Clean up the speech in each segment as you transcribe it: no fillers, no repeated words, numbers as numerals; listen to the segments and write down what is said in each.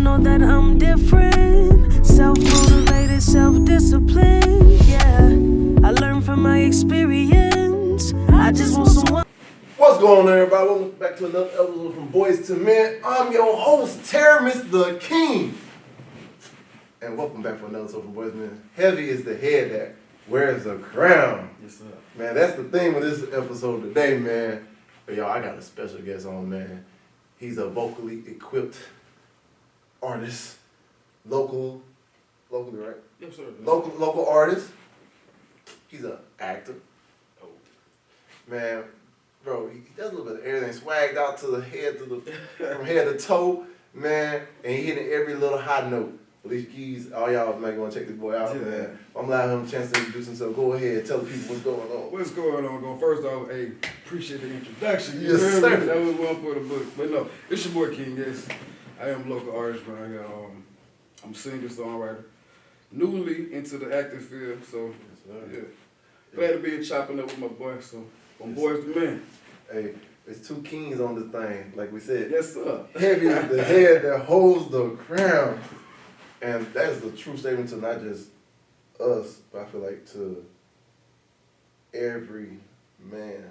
know that I'm different, self-motivated, self-disciplined, yeah. I learned from my experience. I just want someone. What's going on, everybody? Welcome back to another episode from Boyz to Men. I'm your host, Terrence the King. And welcome back for another episode from Boyz to Men. Heavy is the head that wears the crown. Yes, sir. Man, that's the theme of this episode today, man. But y'all, I got a special guest on, man. He's a vocally equipped artist. Locally, right? Yes, sir. Local artist. He's an actor. Oh. Man, bro, he does a little bit of everything. Swagged out to the head, from head to toe, man. And he hitting every little high note. Alicia Keys, all y'all might want to check this boy out, man. I'm allowing him a chance to introduce himself. Go ahead, tell the people what's going on. What's going on? First off, hey, appreciate the introduction. Yes, sir. That was one for the book. But no, it's your boy King, yes. I am a local artist, man. I'm a singer, songwriter. Newly into the acting field, so yeah. Glad to be chopping up with my boy, so from Boyz to Men. Hey, there's two kings on this thing, like we said. Yes, sir. Heavy is the head that holds the crown. And that is the true statement to not just us, but I feel like to every man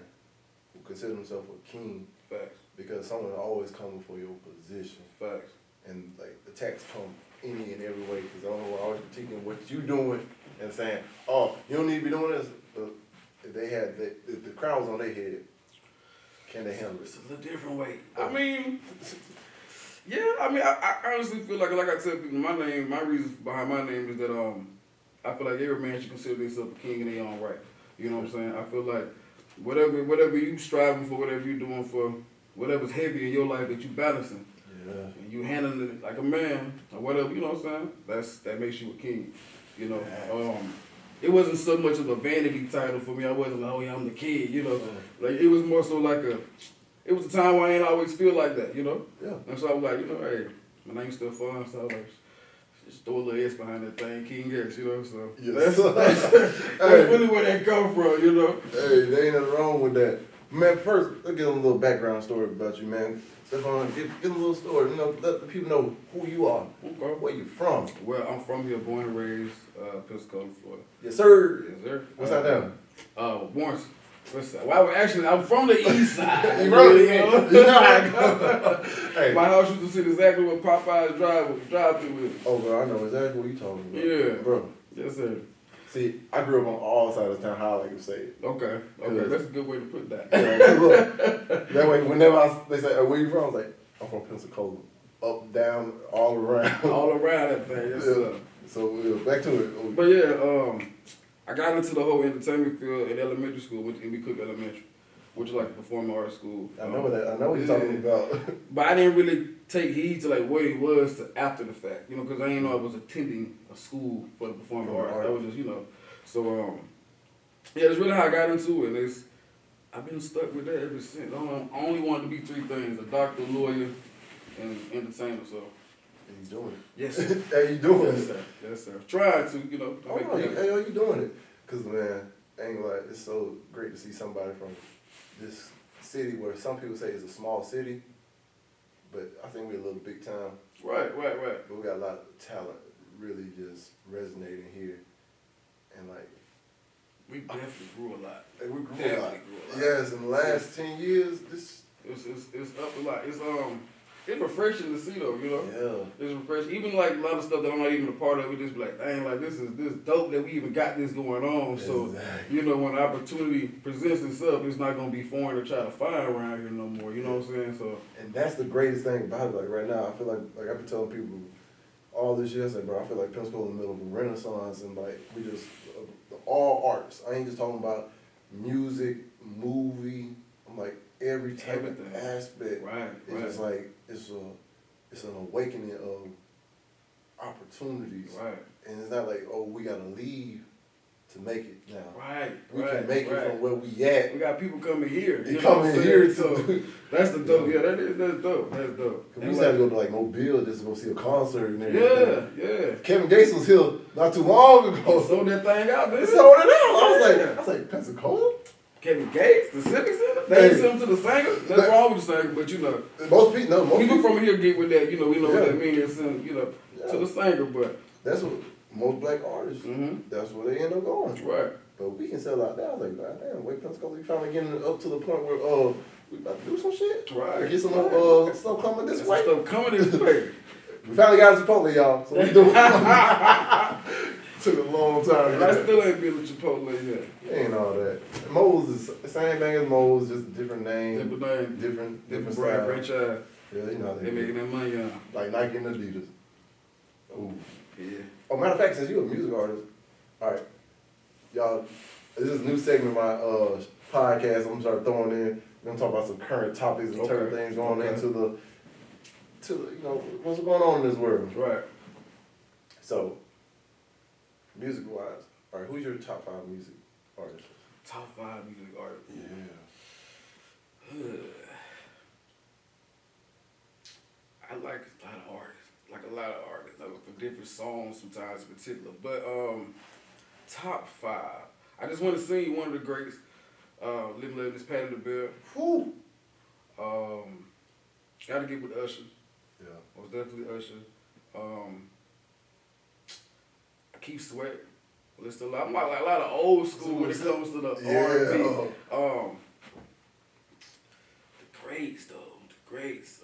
who considers himself a king. Facts. Because someone always coming for your position. Facts. And like attacks come any and every way because someone always critiquing what you doing and saying, oh, you don't need to be doing this. But if they had the crown was on their head, can they handle it? It's a little different way. I mean, I honestly feel like I tell people, my reasons behind my name is that I feel like every man should consider himself a king in their own right. You know what I'm saying? I feel like whatever you striving for, whatever you doing for, whatever's heavy in your life that you balancing, and you handling it like a man or whatever, you know what I'm saying? That makes you a king. You know, it wasn't so much of a vanity title for me. I wasn't like, oh yeah, I'm the kid. You know, like it was more so like it was a time where I ain't always feel like that, you know? Yeah. And so I was like, you know, hey, my name's still fun, so I was like, just throw a little S behind that thing, King S, you know? So yes. That's really where that come from, you know? Hey, there ain't nothing wrong with that. Man, first, let's get a little background story about you, man. Stefan, give them a little story, you know, let the people know who you are, where you from. Well, I'm from here, born and raised, Pensacola, Florida. Yes, sir. Yes, sir. What's that down? Warrenton. Well, actually, I'm from the east side. You know how I go. Hey. My house used to sit exactly where Popeye's drive through with. Oh, bro, I know exactly what you're talking about. Yeah. Bro. Yes, sir. See, I grew up on all sides of town, how I like to say it. Okay, that's a good way to put that. Yeah, look, that way, whenever they say, where you from? I was like, I'm from Pensacola. Up, down, all around. All around that thing, yes, sir. So, back to it. But yeah, I got into the whole entertainment field in elementary school, went to M.B. Cook Elementary, which is like a performing arts school. I know that. I know what you're talking about. But I didn't really take heed to like where he was to after the fact, you know, because I didn't know I was attending a school for the performing arts. That was just, you know. So yeah, that's really how I got into it. And I've been stuck with that ever since. I only wanted to be three things: a doctor, lawyer, and entertainer. So. And you doing it. Yes, sir. Hey, you doing it. it. Yes, sir. Trying to, you know. You doing it. Because, man, I ain't gonna lie, it's so great to see somebody from this city where some people say it's a small city, but I think we're a little big town. Right. But we got a lot of talent really just resonating here. And, like... We definitely grew a lot. We grew a lot. Yes, in the last 10 years, It's up a lot. It's refreshing to see though, you know? Yeah. It's refreshing. Even like a lot of stuff that I'm not even a part of, we just be like, dang, like this dope that we even got this going on. Exactly. So, you know, when opportunity presents itself, it's not gonna be foreign to try to find around here no more, you know what I'm saying? So and that's the greatest thing about it. Like right now, I feel like I've been telling people all this year, I said, bro, I feel like Pensacola in the middle of a renaissance and like we just all arts. I ain't just talking about music, movie, I'm like every type of aspect. Right. Just like it's an awakening of opportunities. Right. And it's not like, oh, we gotta leave to make it now. Right. We can make it from where we at. We got people coming here. They coming here so that's the dope. Yeah, that's dope. That's dope. We used to have to go to like Mobile just to go see a concert and everything. Yeah. Kevin Gates was here not too long ago. Sold that thing out, man. Sold it out. I was like Pensacola? Kevin Gates, the Civic Center. They ain't send him to the singer. That's wrong with the singer, but you know, most people from here get with that. You know, we know what that means. Send, you know, to the singer, but that's what most black artists. That's where they end up going. Right. But we can sell out there. I was like, God damn, wait, Pensacola, you finally getting up to the point where we about to do some shit. Right. Get some stuff coming this way. Stuff coming this way. We finally got a Chipotle, y'all. So we doing Took a long time. I still ain't been with Chipotle yet. Ain't all that. Moe's is the same thing as Moe's, just a different name. Different brand, style. franchise. Yeah, you know they making that money on. Like Nike and Adidas. Ooh. Yeah. Oh, matter of fact, since you're a music artist, all right, y'all, this is a new segment of my podcast. I'm gonna start throwing in. We're gonna talk about some current topics and certain things going into the you know, what's going on in this world. Right. So, music wise, all right, who's your top 5 music artists? Top 5 music artists. Yeah. I like a lot of artists, for different songs sometimes in particular. But top 5, I just want to sing one of the greats. Living Legend is Patti LaBelle. Whew. Gotta get with Usher. Yeah. Most definitely Usher. Keith Sweat. Listen to I'm like a lot of old school when it comes to the R&B. The greats though. The greats.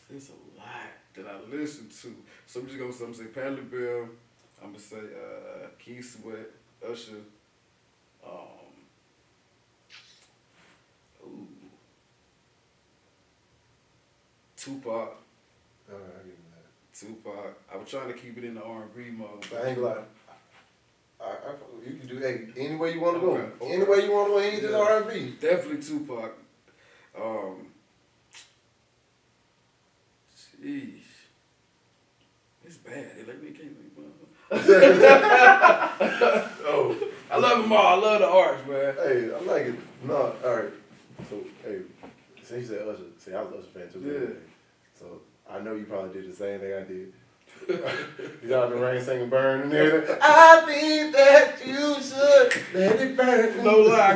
There's a lot that I listen to. So I'm just gonna say Patti LaBelle. I'm gonna say Keith Sweat, Usher. Tupac. All right, I give you that. Tupac. I was trying to keep it in the R&B mode. I ain't gonna lie. You can do any way you want to go. Okay. Any way you want to go, ain't just R&B. Definitely Tupac. Sheesh. It's bad. They let me can't Oh. I love them all. I love the arts, man. Hey, I like it. No, all right. So, hey, since you said Usher, see, I was an Usher fan too. Yeah. So, I know you probably did the same thing I did. You got the rain singing burn and everything. I think that you should let it burn. No lie, I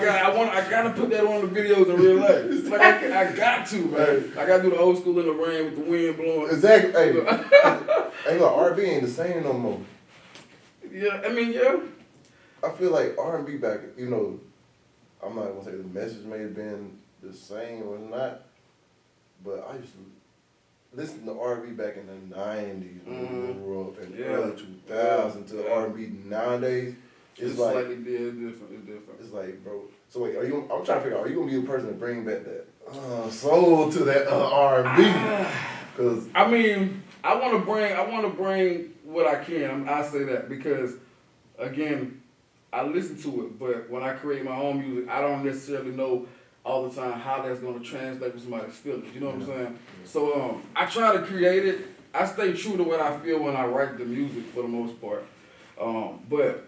gotta put that on the videos in real life. It's like I got to, man. I gotta do the old school in the rain with the wind blowing. Exactly. Hey, look, R&B ain't the same no more. Yeah, I mean, yeah. I feel like R&B back, you know, I'm not gonna say the message may have been the same or not, but I used to listen to R&B back in the 90s when we grew up, and early 2000s to R&B nowadays. It's like slightly different. It's different. It's like, bro. So wait, I'm trying to figure out, are you gonna be the person to bring back that soul to that R&B? Because I mean, I want to bring what I can. I say that because, again, I listen to it, but when I create my own music, I don't necessarily know all the time how that's going to translate to somebody's feelings. You know what I'm saying? So I try to create it. I stay true to what I feel when I write the music for the most part. But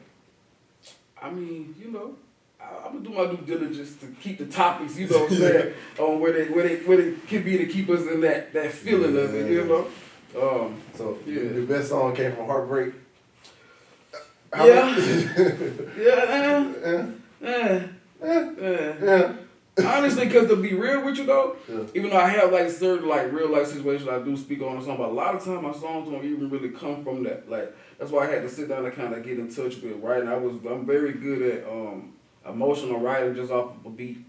I mean, you know, I'm gonna do my due diligence to keep the topics, you know what I'm saying, where they can be to keep us in that feeling of it, you know. So the best song came from Heartbreak. Honestly, because to be real with you though, even though I have like certain like real life situations I do speak on or something, but a lot of times my songs don't even really come from that. Like that's why I had to sit down and kind of get in touch with writing. I'm very good at emotional writing just off of a beat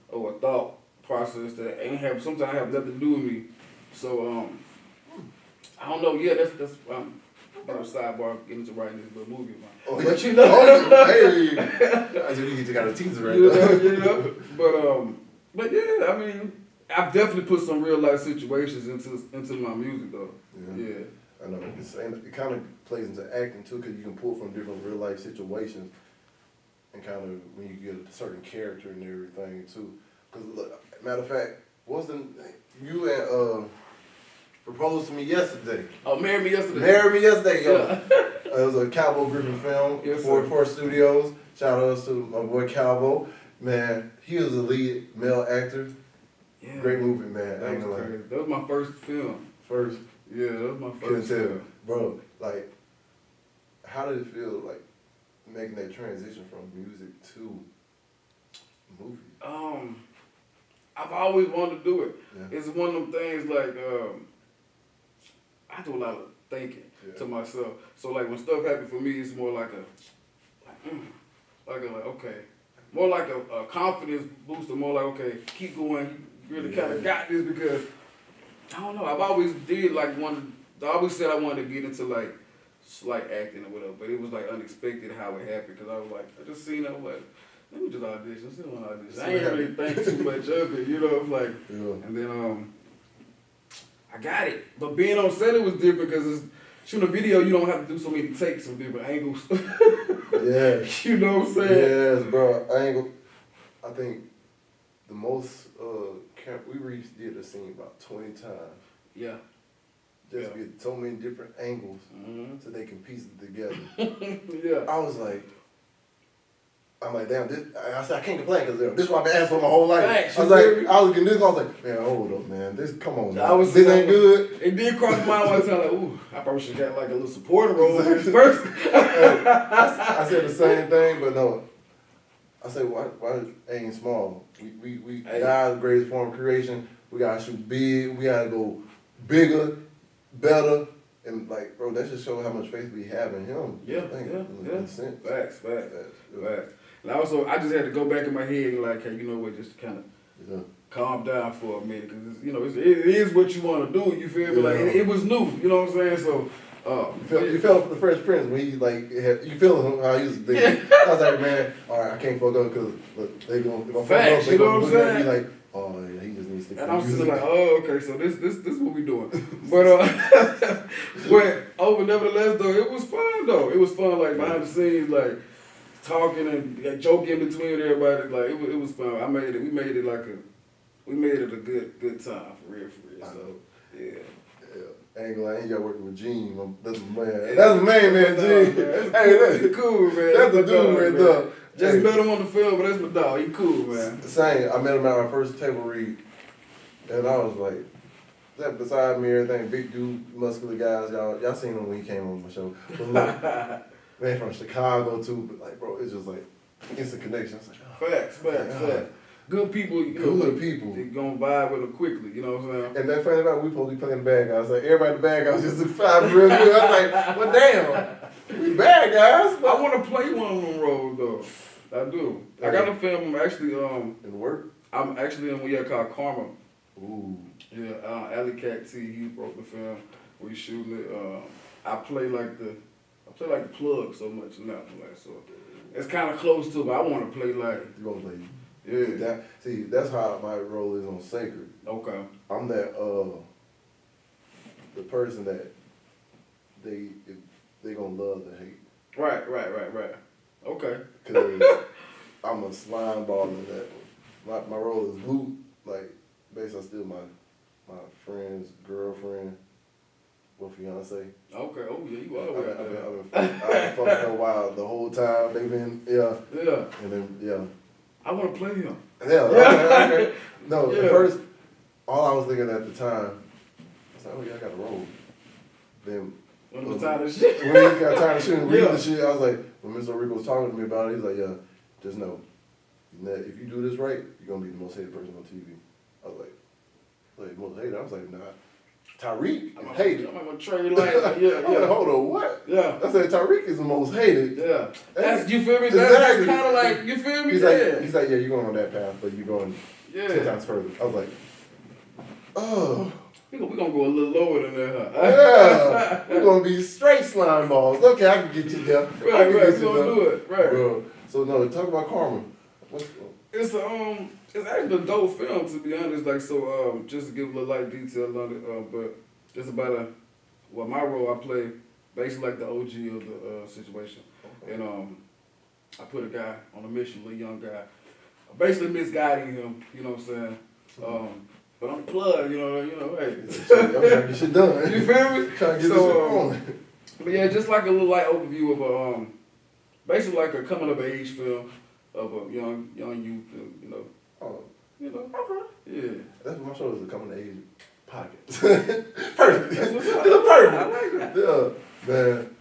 or a thought process that ain't sometimes have nothing to do with me. So I don't know. Yeah, that's sidebar getting into writing this little movie. But you know, hey, I just got a teaser right now. You know, but yeah, I mean, I've definitely put some real life situations into my music though. Yeah. I know it kind of plays into acting too, because you can pull from different real life situations, and kind of when you get a certain character and everything too. Because matter of fact, wasn't you and proposed to me yesterday? Oh, Marry Me Yesterday. Marry Me Yesterday, yo. It was a Calvo Griffin film, yes, for Studios. Shout out to my boy Calvo. Man, he was a lead male actor. Yeah. Great movie, man. That was crazy. That was my first film. Yeah, that was my first film. Bro, like, how did it feel, like, making that transition from music to movie? I've always wanted to do it. Yeah. It's one of them things like I do a lot of thinking to myself. So like when stuff happens for me, it's more like okay, more like a confidence booster. More like okay, keep going. You really kind of got this because I don't know. I've always did like I always said I wanted to get into like slight acting or whatever, but it was like unexpected how it happened because I was like I just seen it, I was like. Let me just audition. See one audition. I ain't really think too much of it, you know. It's like, and then I got it. But being on set it was different because shooting a video you don't have to do so many takes from different angles. Yeah. You know what I'm saying? Yes, bro. I think the most we did the scene about 20 times. Yeah. Just get so many different angles so they can piece it together. Yeah. I was like. I'm like, damn, I said, I can't complain because this is what I've been asking for my whole life. Thanks, I was getting this, I was like, man, hold up, man. Come on, man. This ain't good. It did cross my mind one time, like, ooh, I probably should have got like a little supporting role first. I said the same thing, but no. I said, why aim small? We God's greatest form of creation. We gotta shoot big. We gotta go bigger, better. And like, bro, that just shows how much faith we have in him. Yeah. Facts. And also, I just had to go back in my head and like, hey, you know what, just kind of calm down for a minute, because you know it is what you want to do. You feel me? Like it was new. You know what I'm saying? So you felt the Fresh Prince when he like you feel him how he was thinking. I was like, man, all right, I can't fuck up because they gonna if I fuck up, they gonna look at me like, oh yeah, he just needs to. And I'm still like, oh okay, so this what we doing. But nevertheless though, it was fun though. It was fun like behind the scenes like. Talking and joking between everybody, like it was fun. We made it a good time for real. So yeah. Ain't gonna y'all working with Gene. That's my man. That's the main man, Gene. Hey, that's cool, man. That's the dude right there. Just met him on the film, but that's my dog. He cool, man. Same. I met him at our first table read, and I was like, that beside me, everything, big dude, muscular guys. Y'all seen him when he came on my show. But look, man from Chicago too, but like, bro, it's just like instant connection. It's like, facts. Good people, people. They gonna vibe with them quickly. You know what I'm saying? And that funny about we supposed to be playing the bad guys. Like everybody the bad guys just look fine real good. I was like, well, damn, we bad guys. But I want to play one of them roles though. I do. I got a film. I'm actually in work. I'm actually in one called Karma. Ooh. Yeah, Alley Cat T. He wrote the film. We shooting it. I play like the plug so much now, like so. It's kind of close to, but I want to play like. You gonna play? Yeah. That's how my role is on Sacred. Okay. I'm that the person that they gonna love to hate. Right. Okay. Cause I'm a slime ball in that. My role is Luke. Like basically, I still my friend's girlfriend. Well, fiance. Okay. Oh yeah, you are. I've been fucking her while the whole time. They've been Yeah. And then I want to play him. Yeah. Okay. No, at first, all I was thinking at the time, I was like, oh yeah, I got a role. Then when it was time to shit. When he got tired of shooting, reading the shit, I was like, when Mr. Rico was talking to me about it, he's like, yeah, just know that if you do this right, you're gonna be the most hated person on TV. I was like most hated. I was like, nah. Tariq is hated. I'm gonna trade like yeah. I'm like, hold on, what? Yeah. I said Tariq is the most hated. Yeah. That's you feel me? Exactly. That's kind of like you feel me? He's like, yeah, you're going on that path, but you're going 10 times further. I was like, oh. We're gonna go a little lower than that, huh? Yeah. We're gonna be straight slime balls. Okay, I can get you there. Right. We're gonna do it. Right. Bro. So no, talk about Karma. It's actually a dope film, to be honest. Like so, just to give a little light detail on it, but it's about my role I play basically like the OG of the situation, and I put a guy on a mission, a little young guy, basically misguiding him. You know what I'm saying? But I'm plugged. You know. Hey, I'm trying to get shit done. You feel me? Trying to get this shit on. But yeah, just like a little light overview of basically like a coming of age film of a young youth, you know. Oh. You know. Okay. Yeah. That's what my show is, a coming of age podcast. Perfect. That's what's up. It's perfect. I like that. Yeah, man.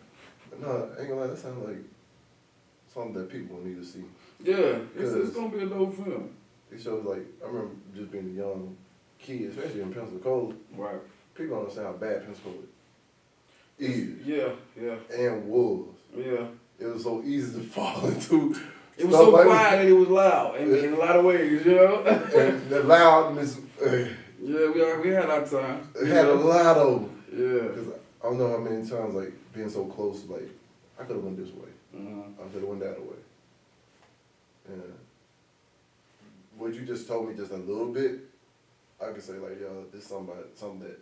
No, I ain't gonna lie, that sounds like something that people need to see. Yeah, it's gonna be a dope film. It shows like I remember just being a young kid, especially in Pensacola. Right. People don't understand how bad Pensacola is. Yeah. And was. Yeah. It was so easy to fall into. It was so quiet and it was loud in a lot of ways, you know. And the loudness. Yeah, we had our time. It had a lot of. Yeah. Because I don't know how many times like being so close, like I could have went this way. Mm-hmm. I could have went that way. And what you just told me just a little bit, I could say like, yo, this is something that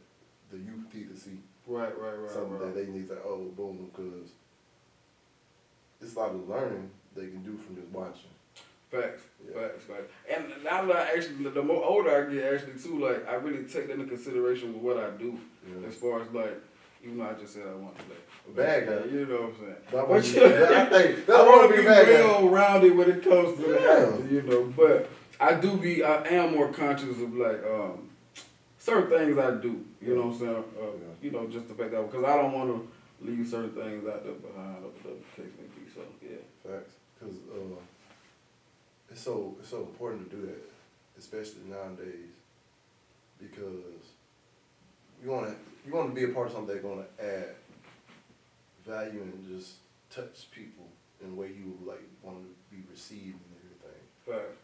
the youth need to see. Right. Something that they need to, boom, because it's a lot of learning they can do from just watching. Facts. And now that I actually, the more older I get actually too, like I really take that into consideration with what I do. Yeah. As far as like, even though I just said I want to play. Bad guy. You know what I'm saying? I want to be well-rounded when it comes to that, you know. But I am more conscious of like certain things I do. You know what I'm saying? You know, just the fact that because I don't want to leave certain things out there behind, or whatever the case may be. So yeah. Facts. Because it's so important to do that, especially nowadays, because you want to be a part of something that's going to add value and just touch people in a way you like want to be received and everything. Right.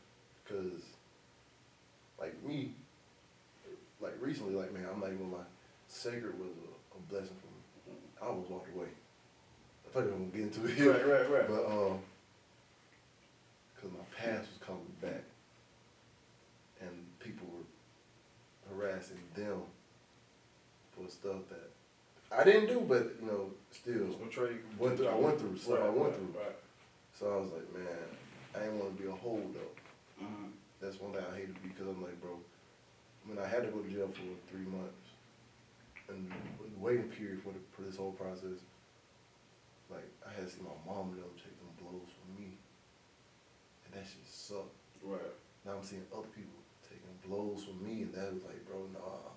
Because, like me, like recently, like man, I'm not even gonna lie, Sacred was a blessing for me. I almost walked away. I thought you were gonna get into it here. Right. But because my past was coming back, and people were harassing them for stuff that I didn't do, but you know, still I went through stuff I went through. Right. So I was like, man, I didn't want to be a hold up. Mm-hmm. That's one thing I hated because I'm like, bro, when I had to go to jail for 3 months, and the waiting period for this whole process, like I had to see my mom and them take them blows for me, and that shit sucked. Right. Now I'm seeing other people taking blows for me, and that was like, bro, nah.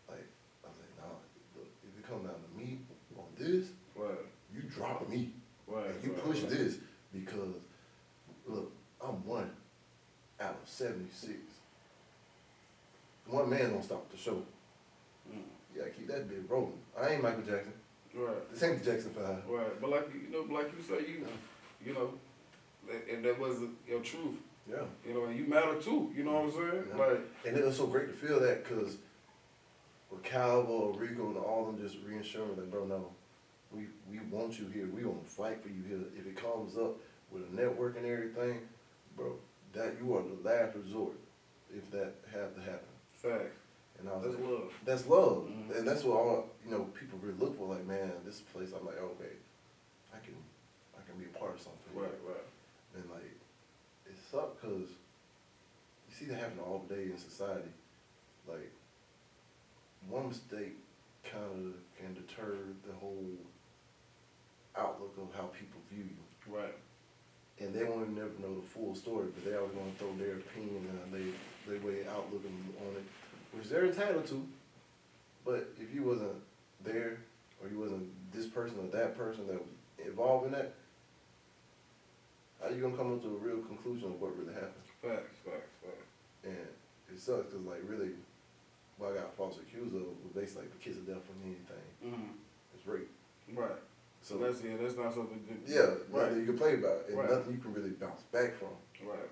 Like I was like, nah. Look, if it comes down to me on this, right, you drop me, right, and you push this because look, I'm one out of 76. One man don't stop the show. You gotta keep that bit rolling. I ain't Michael Jackson. Right. This ain't the Jackson 5. Right. But like you say, you know, and that was your truth. Yeah. You know, and you matter too. You know what I'm saying? Yeah. Like, and it was so great to feel that because with Calvo, Rico, and all of them just reassuring that, bro, no, we want you here. We gonna fight for you here. If it comes up with a network and everything, bro, that you are the last resort if that have to happen. Facts. And I was that's like, love. That's love. Mm-hmm. And that's what all people really look for. Like, man, this place, I'm like, okay, I can be a part of something. Right. And like, it sucks because you see that happen all day in society. Like, one mistake kind of can deter the whole outlook of how people view you. Right. And they won't never know the full story, but they always want to throw their opinion and they way outlook on it, which they're entitled to. But if you wasn't there, or you wasn't this person or that person that was involved in that, how you gonna come up to a real conclusion of what really happened? Facts. And it sucks because like really, what I got false accused of was basically like the kiss of death from anything. Mm-hmm. It's rape. Right. So that's not something. Right. Nothing you can play about, and right. nothing you can really bounce back from. Right.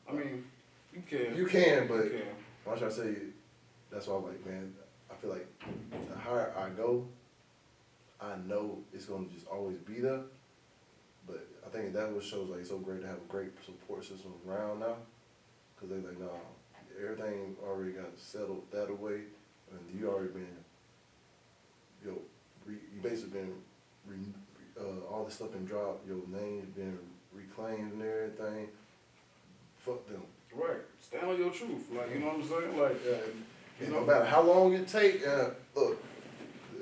I mean, you can. You can, but you can. I'm trying to say, that's why I'm like, man, I feel like the higher I go, I know it's gonna just always be there. But I think that what shows like it's so great to have a great support system around now, because they're like, nah, everything already got settled that way, and you already been, you basically been. All this stuff been dropped, your name's been reclaimed and everything. Fuck them. Right. Stand on your truth. Like, you know what I'm saying? Like, you know, no matter how long it take, look,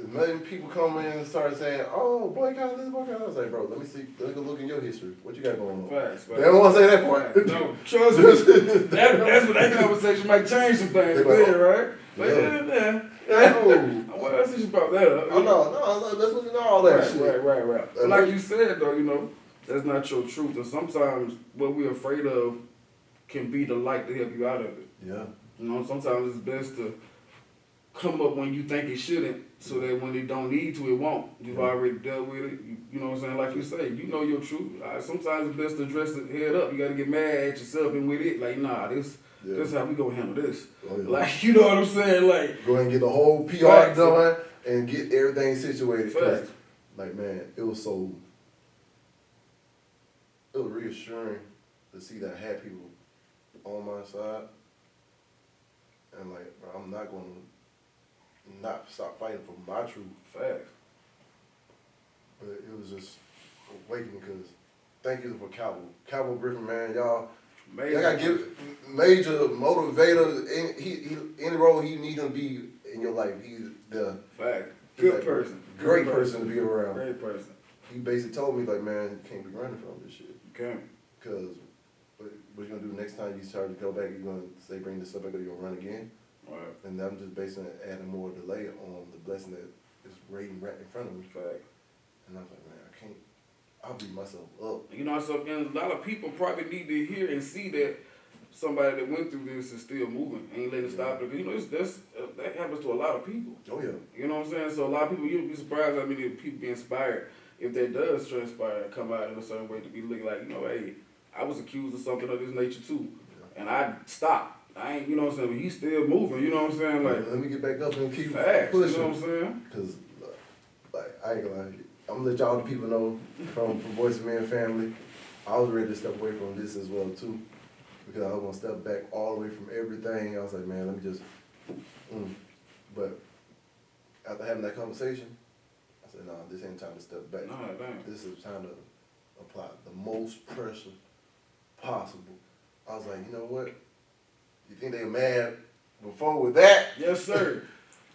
many people come in and start saying, oh, boycott this, boycott that. I was like, bro, let me see, let me look in your history. What you got going on? Facts. They don't want to say that part. No, trust me. That's what that conversation might change some things again, right? But what else is about that? Oh, no, let's look at all that shit. Right. But like you said, though, you know, that's not your truth. And sometimes what we're afraid of can be the light to help you out of it. Yeah. You know, sometimes it's best to come up when you think it shouldn't, so that when it don't need to, it won't. You've already dealt with it. You know what I'm saying? Like you say, you know your truth. Sometimes it's best to address it head up. You got to get mad at yourself and with it. Like, nah, this is how we gonna handle this. Oh, yeah. Like, you know what I'm saying? Like, go ahead and get the whole PR Facts. done and get everything situated. Facts. Like, man, it was reassuring to see that I had people on my side. And like, bro, I'm not gonna not stop fighting for my truth. facts. But it was just awakening because thank you for Cowboy Griffin, man. Y'all gotta give major motivator any role he needs to be in your life. He's the fact. Good like, person. Great person to be around. Great person. He basically told me like, man, you can't be running from this shit. Okay. Cause what you gonna do next time you start to go back? You gonna say bring this up back, or you gonna run again? Right. And I'm just basically adding more delay on the blessing that is waiting right in front of me. Fact. And I was like, man, I can't. I'll beat myself up. You know, so and a lot of people probably need to hear and see that somebody that went through this is still moving, ain't letting it stop it. You know, that happens to a lot of people. Oh yeah. You know what I'm saying? So a lot of people, you'll be surprised how many people be inspired if that does transpire and come out in a certain way to be looking like, you know, hey, I was accused of something of this nature too, and I stopped. I ain't, you know what I'm saying? But he's still moving. You know what I'm saying? Like, let me get back up and keep facts, pushing. You know what I'm saying? Cause like I ain't gonna lie, I'm gonna let y'all the people know from Boyz II Men family. I was ready to step away from this as well too, because I was gonna step back all the way from everything. I was like, man, let me just. But after having that conversation, I said, no, this ain't time to step back. Nah, dang. This is time to apply the most pressure possible. I was like, you know what? You think they were mad before with that? Yes, sir.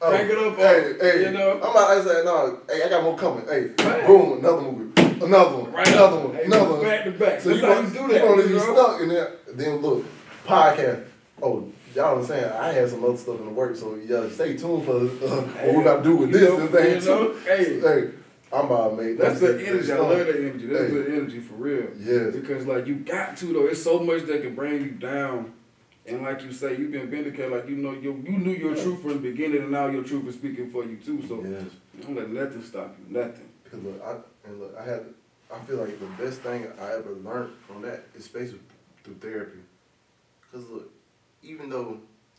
Crank it up, hey, you know. I said, no, hey, I got more coming. Hey, boom, another movie, another one, Right another up. one, Hey, another one. back to back. So That's you how gonna you do you that. gonna You be know? stuck in there. Then look, podcast. Oh, y'all understand? I had some other stuff in the works, so y'all stay tuned for what we about to do with this and thing too. Hey, I'm about to make that's the energy. I love that energy. That's good energy for real. Yes. Because like you got to though. It's so much that can bring you down. And like you say, you've been vindicated. Like you knew your truth from the beginning, and now your truth is speaking for you too. So Yes. don't let nothing stop you. Nothing. Because I feel like the best thing I ever learned from that is basically through therapy. Because look, even though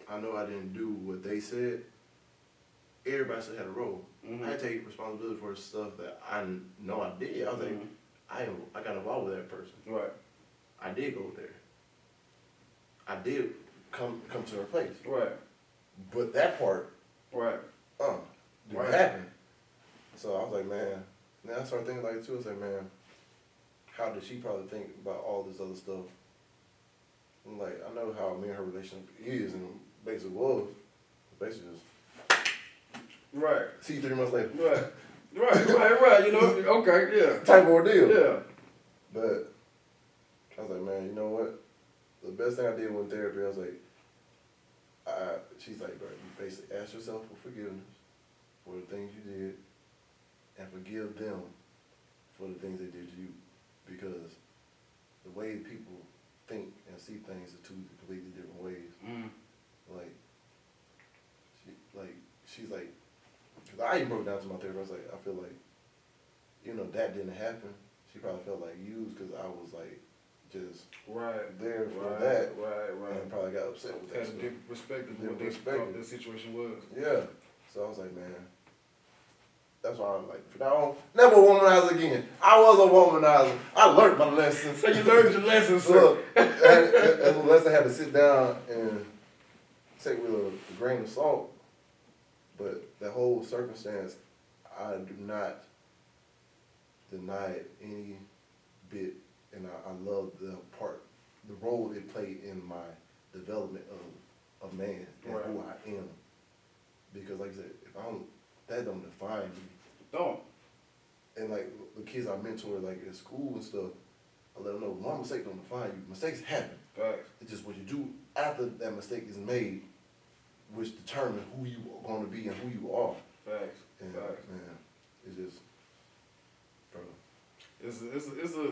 I know I didn't do what they said, everybody still had a role. Mm-hmm. I take responsibility for stuff that I know I did. I was like, I got involved with that person. Right. I did go there. I did come to her place. Right. But that part, Right. didn't happen. So I was like, man, then I started thinking like it too. I was like, man, how did she probably think about all this other stuff? I'm like, I know how me and her relationship is and basically was. Basically just Right. see 3 months later. Right. You know, okay, yeah. Type of ordeal. Yeah. But I was like, man, you know what? The best thing I did with therapy, I was like, she's like, bro, you basically ask yourself for forgiveness for the things you did and forgive them for the things they did to you. Because the way people think and see things are two completely different ways. She's like, because I even broke down to my therapist, I was like, I feel like, that didn't happen. She probably felt like used because I was like, just there for that. Right. And probably got upset with that. Had a different perspective of what Different they thought the situation was. Yeah. So I was like, man, that's why I'm like, from now on, never womanize again. I was a womanizer. I learned my lesson. So you learned your lesson, sir. Look, as a lesson, I had to sit down and take with a grain of salt. But that whole circumstance, I do not deny it any bit. And I love the role it played in my development of a man and who I am. Because like I said, that don't define me. Don't. And like the kids I mentor like in school and stuff, I let them know one mistake don't define you. Mistakes happen. Facts. It's just what you do after that mistake is made, which determines who you are going to be and who you are. Facts. And Facts. man, it's just, bro. It's a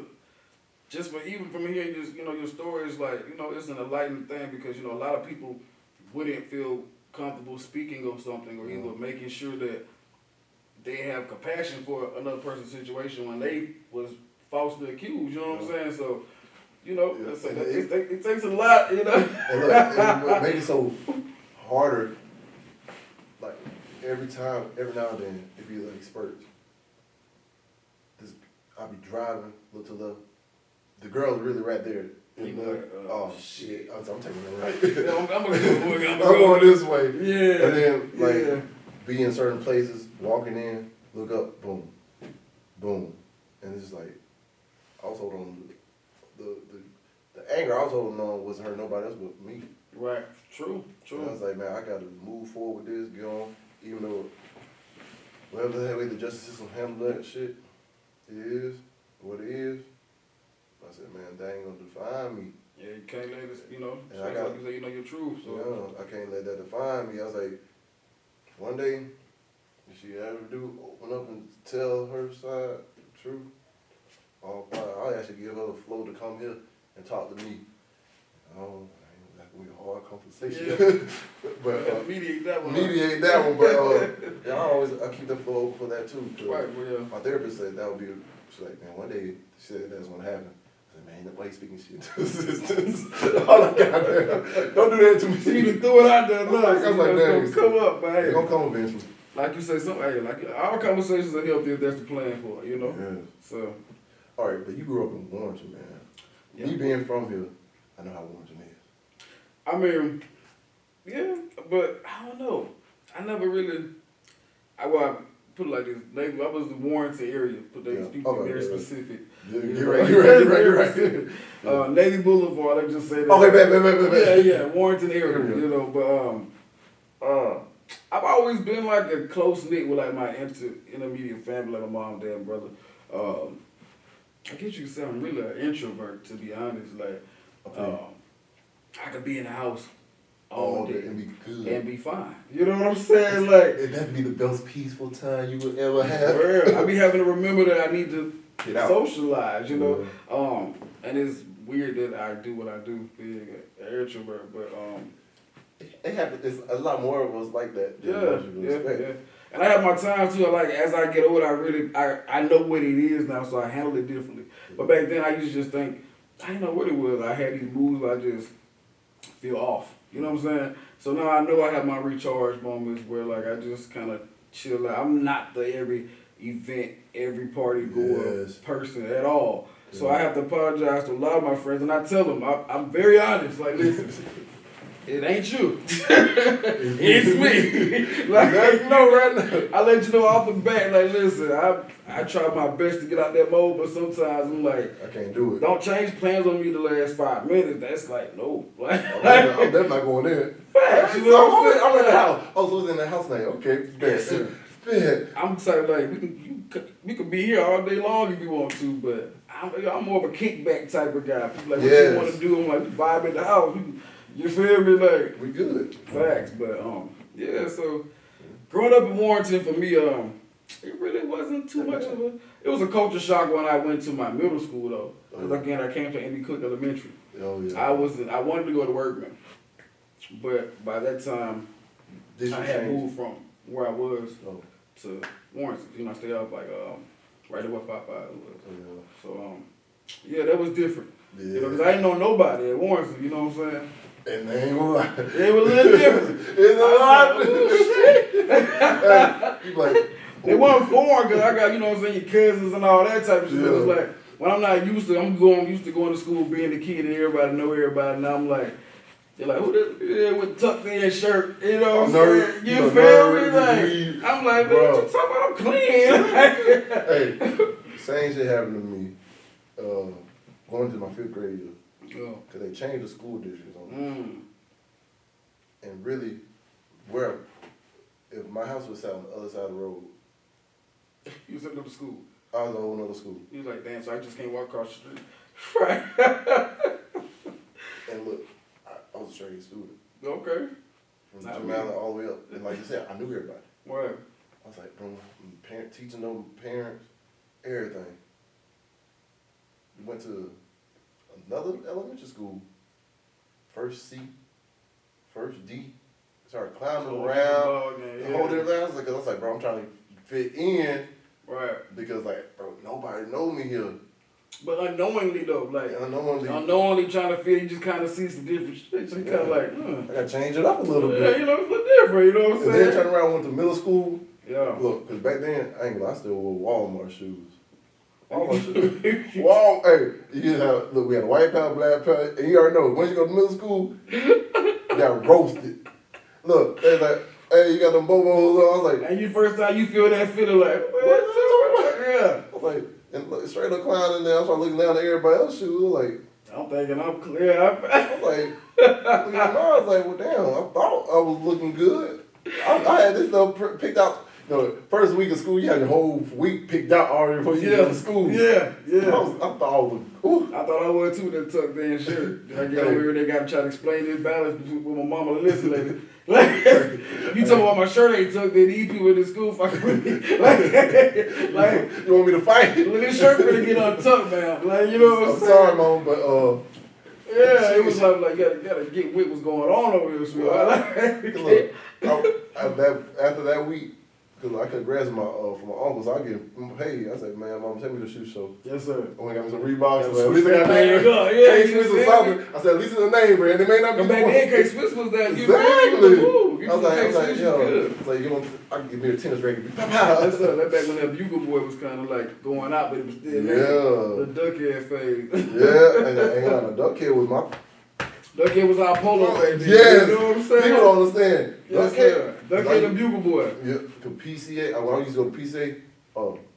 just for even from hearing your stories, like, it's an enlightening thing because, a lot of people wouldn't feel comfortable speaking on something or either making sure that they have compassion for another person's situation when they was falsely accused, you know what I'm saying? So, it takes a lot, And look, and what makes it so harder, like every now and then, it be like spurts. I'll be driving, look to the left. The girl's really right there. Oh shit! I'm taking it right. Yeah, I'm gonna I'm going this way. Yeah. And then be in certain places, walking in, look up, boom, boom, and it's just like I was holding on. The anger I was holding on wasn't hurting nobody else but me. Right. True. And I was like, man, I got to move forward with this, get on, even though whatever the way the justice system handle that shit, it is what it is. I said, man, that ain't gonna define me. Yeah, you can't let this, And like you say, your truth. So I can't let that define me. I was like, one day, if she ever do open up and tell her side the truth, all fine. I'll actually give her the flow to come here and talk to me. That can be a hard conversation. But mediate that one. But I keep the flow open for that too. Right, well, yeah. My therapist said that would be. She's like, man, one day she said that's gonna happen. I said, man, ain't nobody speaking shit to assistance. All I got there. Don't do that to me. She even threw it out there. No, I was like, it's gonna come up, man. It's gonna come eventually. Like you say, like our conversations are healthy if that's the plan for it, Yeah. So. All right, but you grew up in Warrington, man. Yeah. Me being from here, I know how Warrington is. I mean, yeah, but I don't know. I never really. I put it like this. Maybe I was in the Warrington area, but they speak very specific. You're right. Navy Boulevard. Let's just say that. Okay, Yeah, Warrington area. But I've always been like a close knit with like my intermediate family, like my mom, dad, brother. I guess you could say I'm really an introvert, to be honest. Like, I could be in the house all day and be good and be fine. You know what I'm saying? Like, that'd be the most peaceful time you would ever have. I be having to remember that I need to Get out. socialize. And it's weird that I do what I do, being an introvert. But There's a lot more of us like that. Yeah. And I have my time too. Like as I get older, I know what it is now, so I handle it differently. But back then, I used to just think I didn't know what it was. I had these moods where I just feel off. You know what I'm saying? So now I know I have my recharge moments where like I just kind of chill out. I'm not the every event, every party goer person at all. So I have to apologize to a lot of my friends, and I tell them I'm very honest. Like, listen. It ain't you. It's me. Like, right now. I let you know off the bat, like, listen, I try my best to get out that mode, but sometimes I'm like, I can't do it. Don't change plans on me the last 5 minutes. That's like, no. Like, I'm definitely not going in. Facts, you know what I'm saying? I'm in the house. Oh, so it's in the house now. Okay, bad. I'm saying, like, we could be here all day long if you want to, but I'm more of a kickback type of guy. People like, what you want to do? I'm like, vibe at the house. You feel me? Like, we good. Facts, but so growing up in Warrington for me, it really wasn't too much of it was a culture shock when I went to my middle school though. Because again, I came to Andy Cook Elementary. Oh yeah. I wanted to go to Workman, but by that time I had moved from where I was to Warrington. I stayed up like right at what Popeye was. So that was different. Yeah. Because I didn't know nobody at Warrington. You know what I'm saying? And they ain't gonna lie. It was a little different. It's a lot. Shit. Like, it wasn't foreign because I got, you know what I'm saying, your cousins and all that type of shit. It's like, when I'm not used to, I'm used to going to school, being the kid, and everybody know everybody. And I'm like, they're like, who this with tucked in shirt? You know what I'm saying? You feel me? Like, I'm like, man, what you talking about? I'm clean. Hey, same shit happened to me going to my 5th grade year. Because they changed the school districts on me. And really, if my house was on the other side of the road. You was in another school? I was in a whole other school. You was like, damn, so I just can't walk across the street. Right. And look, I was a straight student. Okay. From Jamala all the way up. And like you said, I knew everybody. Right. I was like, teaching them parents, everything. We went to another elementary school, first C, first D, started climbing around, the whole different thing. I was like, bro, I'm trying to fit in, Right. because like, bro, nobody know me here. But unknowingly though, like Unknowingly trying to fit, you just kind of see some different shit. So you kind of like, I gotta change it up a little bit. Yeah, you know, it's a little different. You know what I'm And saying? then turn around, went to middle school. Yeah. Look, cause back then I still wore Walmart shoes. Walmart shoes. Hey, we had a white pair, black pair, and you already know. Once you go to middle school, you got roasted. Look, they like, hey, you got them bobos. I was like, and you first time you feel that feeling like, what? Yeah. I was like, and look, straight up clown in there. I started looking down at everybody else's shoes. I was like, I'm thinking I'm clear. I was like, looking at mine, I was like, well, damn, I thought I was looking good. I had this stuff picked out. You know, first week of school, you had the whole week picked out already before you get to school. Yeah. I thought I was, ooh. I thought I was too, that tucked in shirt. I get over here, they got to try to explain this balance with my mama. Listen, lady. Like, you talking about my shirt ain't tucked in, these people in the school fucking with me. Like, you want me to fight? Well, this shirt really get untucked, man. Like, you know what I'm saying? Sorry, Mom, but yeah, it was like you gotta get what was going on over here, sweetheart. Look, after that week, because I could grasp my from my uncle, so I get him paid. I said, man, Mom, take me to the shoe show. Yes, sir. I went and got me some Reeboks. Yeah, At least I got name. K-Swiss or something. I said, at least it's a name, bro, and it may not be. Come back then, K-Swiss was that. Exactly. I was like, yo, it's like, I can give me a tennis racket. That's that back when that Bugle Boy was kind of like going out, but it was still the duckhead phase. Yeah, and the duckhead was my. Duckhead was our polo baby. Yes. You know what I'm saying? People don't understand. Yes, sir. Duckhead and Bugle Boy. Yeah, cause PCA, when I used to go to PCA,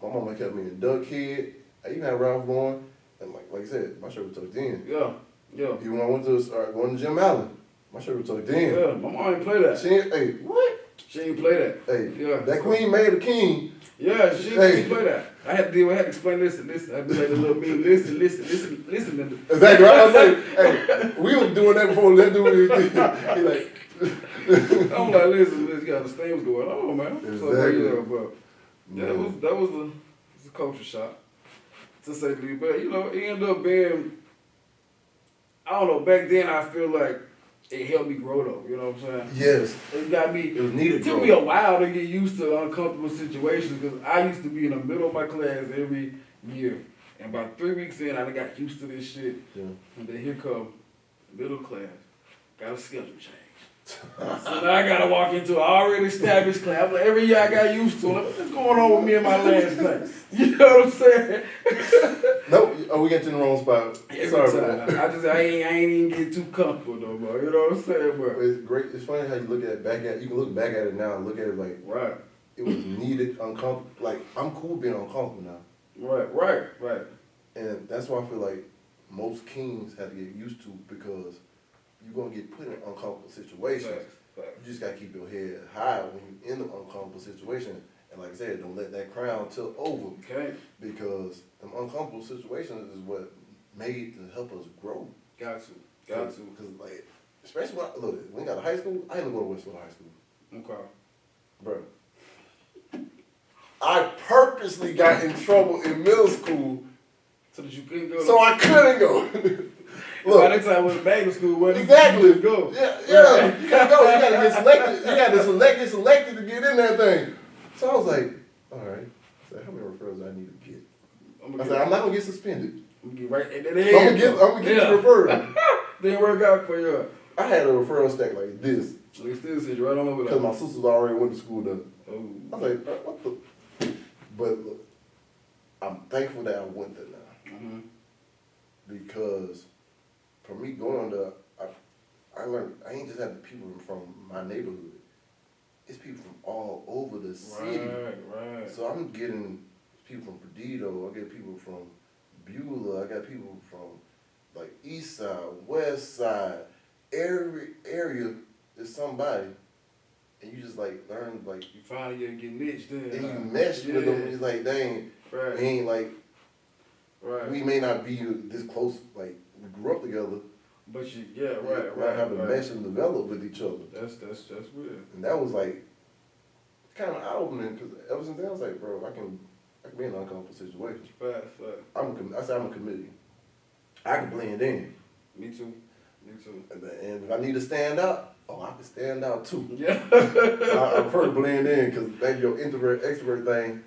my mama kept me in Duckhead. I even had Ralph Lauren, and like I said, my shirt was tucked in. Yeah. Even when I went to going to Jim Allen, my shirt was tucked in. Yeah, my mom ain't play that. She ain't, what? She ain't play that. Hey, yeah. That queen made a king. Yeah, she ain't play that. I had to explain this and this. I had to make a little bit, listen. Exactly. I was like, hey, we was doing that before that dude. He like. I'm like, listen, you got the things going on, man. Exactly. So, but that was a culture shock, to say the least. But you know, it ended up being, I don't know. Back then, I feel like it helped me grow though. You know what I'm saying? Yes. It got me. It was needed. It took me a while to get used to uncomfortable situations because I used to be in the middle of my class every year, and about 3 weeks in, I got used to this shit. Yeah. And then here come middle class, got a schedule change. So now I gotta walk into an already established class. Like every year I got used to it. What's going on with me in my last class? You know what I'm saying? Nope. We got you in the wrong spot. Sorry about that. I ain't even get too comfortable no more. You know what I'm saying, bro? It's great. It's funny how you look at it back at. You can look back at it now and look at it like right. It was needed, uncomfortable. Like I'm cool being uncomfortable now. Right. And that's why I feel like most kings have to get used to because you're gonna get put in uncomfortable situations. Facts. You just gotta keep your head high when you're in an uncomfortable situation. And like I said, don't let that crown tilt over. Okay. Because them uncomfortable situations is what made to help us grow. Got to. Because like, especially when we got to high school, I didn't go to Westwood High School. Okay. Bro. I purposely got in trouble in middle school so that you couldn't go. So I couldn't go. Look, by that time I was in baby school, wasn't exactly. You go. Yeah. You can't go. You gotta get selected. You gotta get selected to get in that thing. So I was like, all right. I said, how many referrals I need to get? I said, I'm not gonna get suspended. I'm gonna get right in I'm gonna get the referral. Didn't work out for you. I had a referral stack like this. They still said you right on over there. Because my sisters already went to school there. Oh. I was like, what the? But look, I'm thankful that I went there now. Mm-hmm. Because for me going there, I learned, I ain't just having people from my neighborhood. It's people from all over the city. Right. So I'm getting people from Perdido, I get people from Beulah, I got people from like East Side, West Side. Every area is somebody. And you just like learn like you finally get niched in. And you mesh with them. It's like dang, we ain't like we may not be this close. Like we grew up together, but right. Have to mesh and develop with each other. That's weird. And that was like kind of eye opening because ever since then I was like, bro, I can be in an uncomfortable situation. Right. I said I'm a comedian. I can blend in. Me too. Me too. And if I need to stand out, I can stand out too. Yeah. I prefer to blend in because that your introvert extrovert thing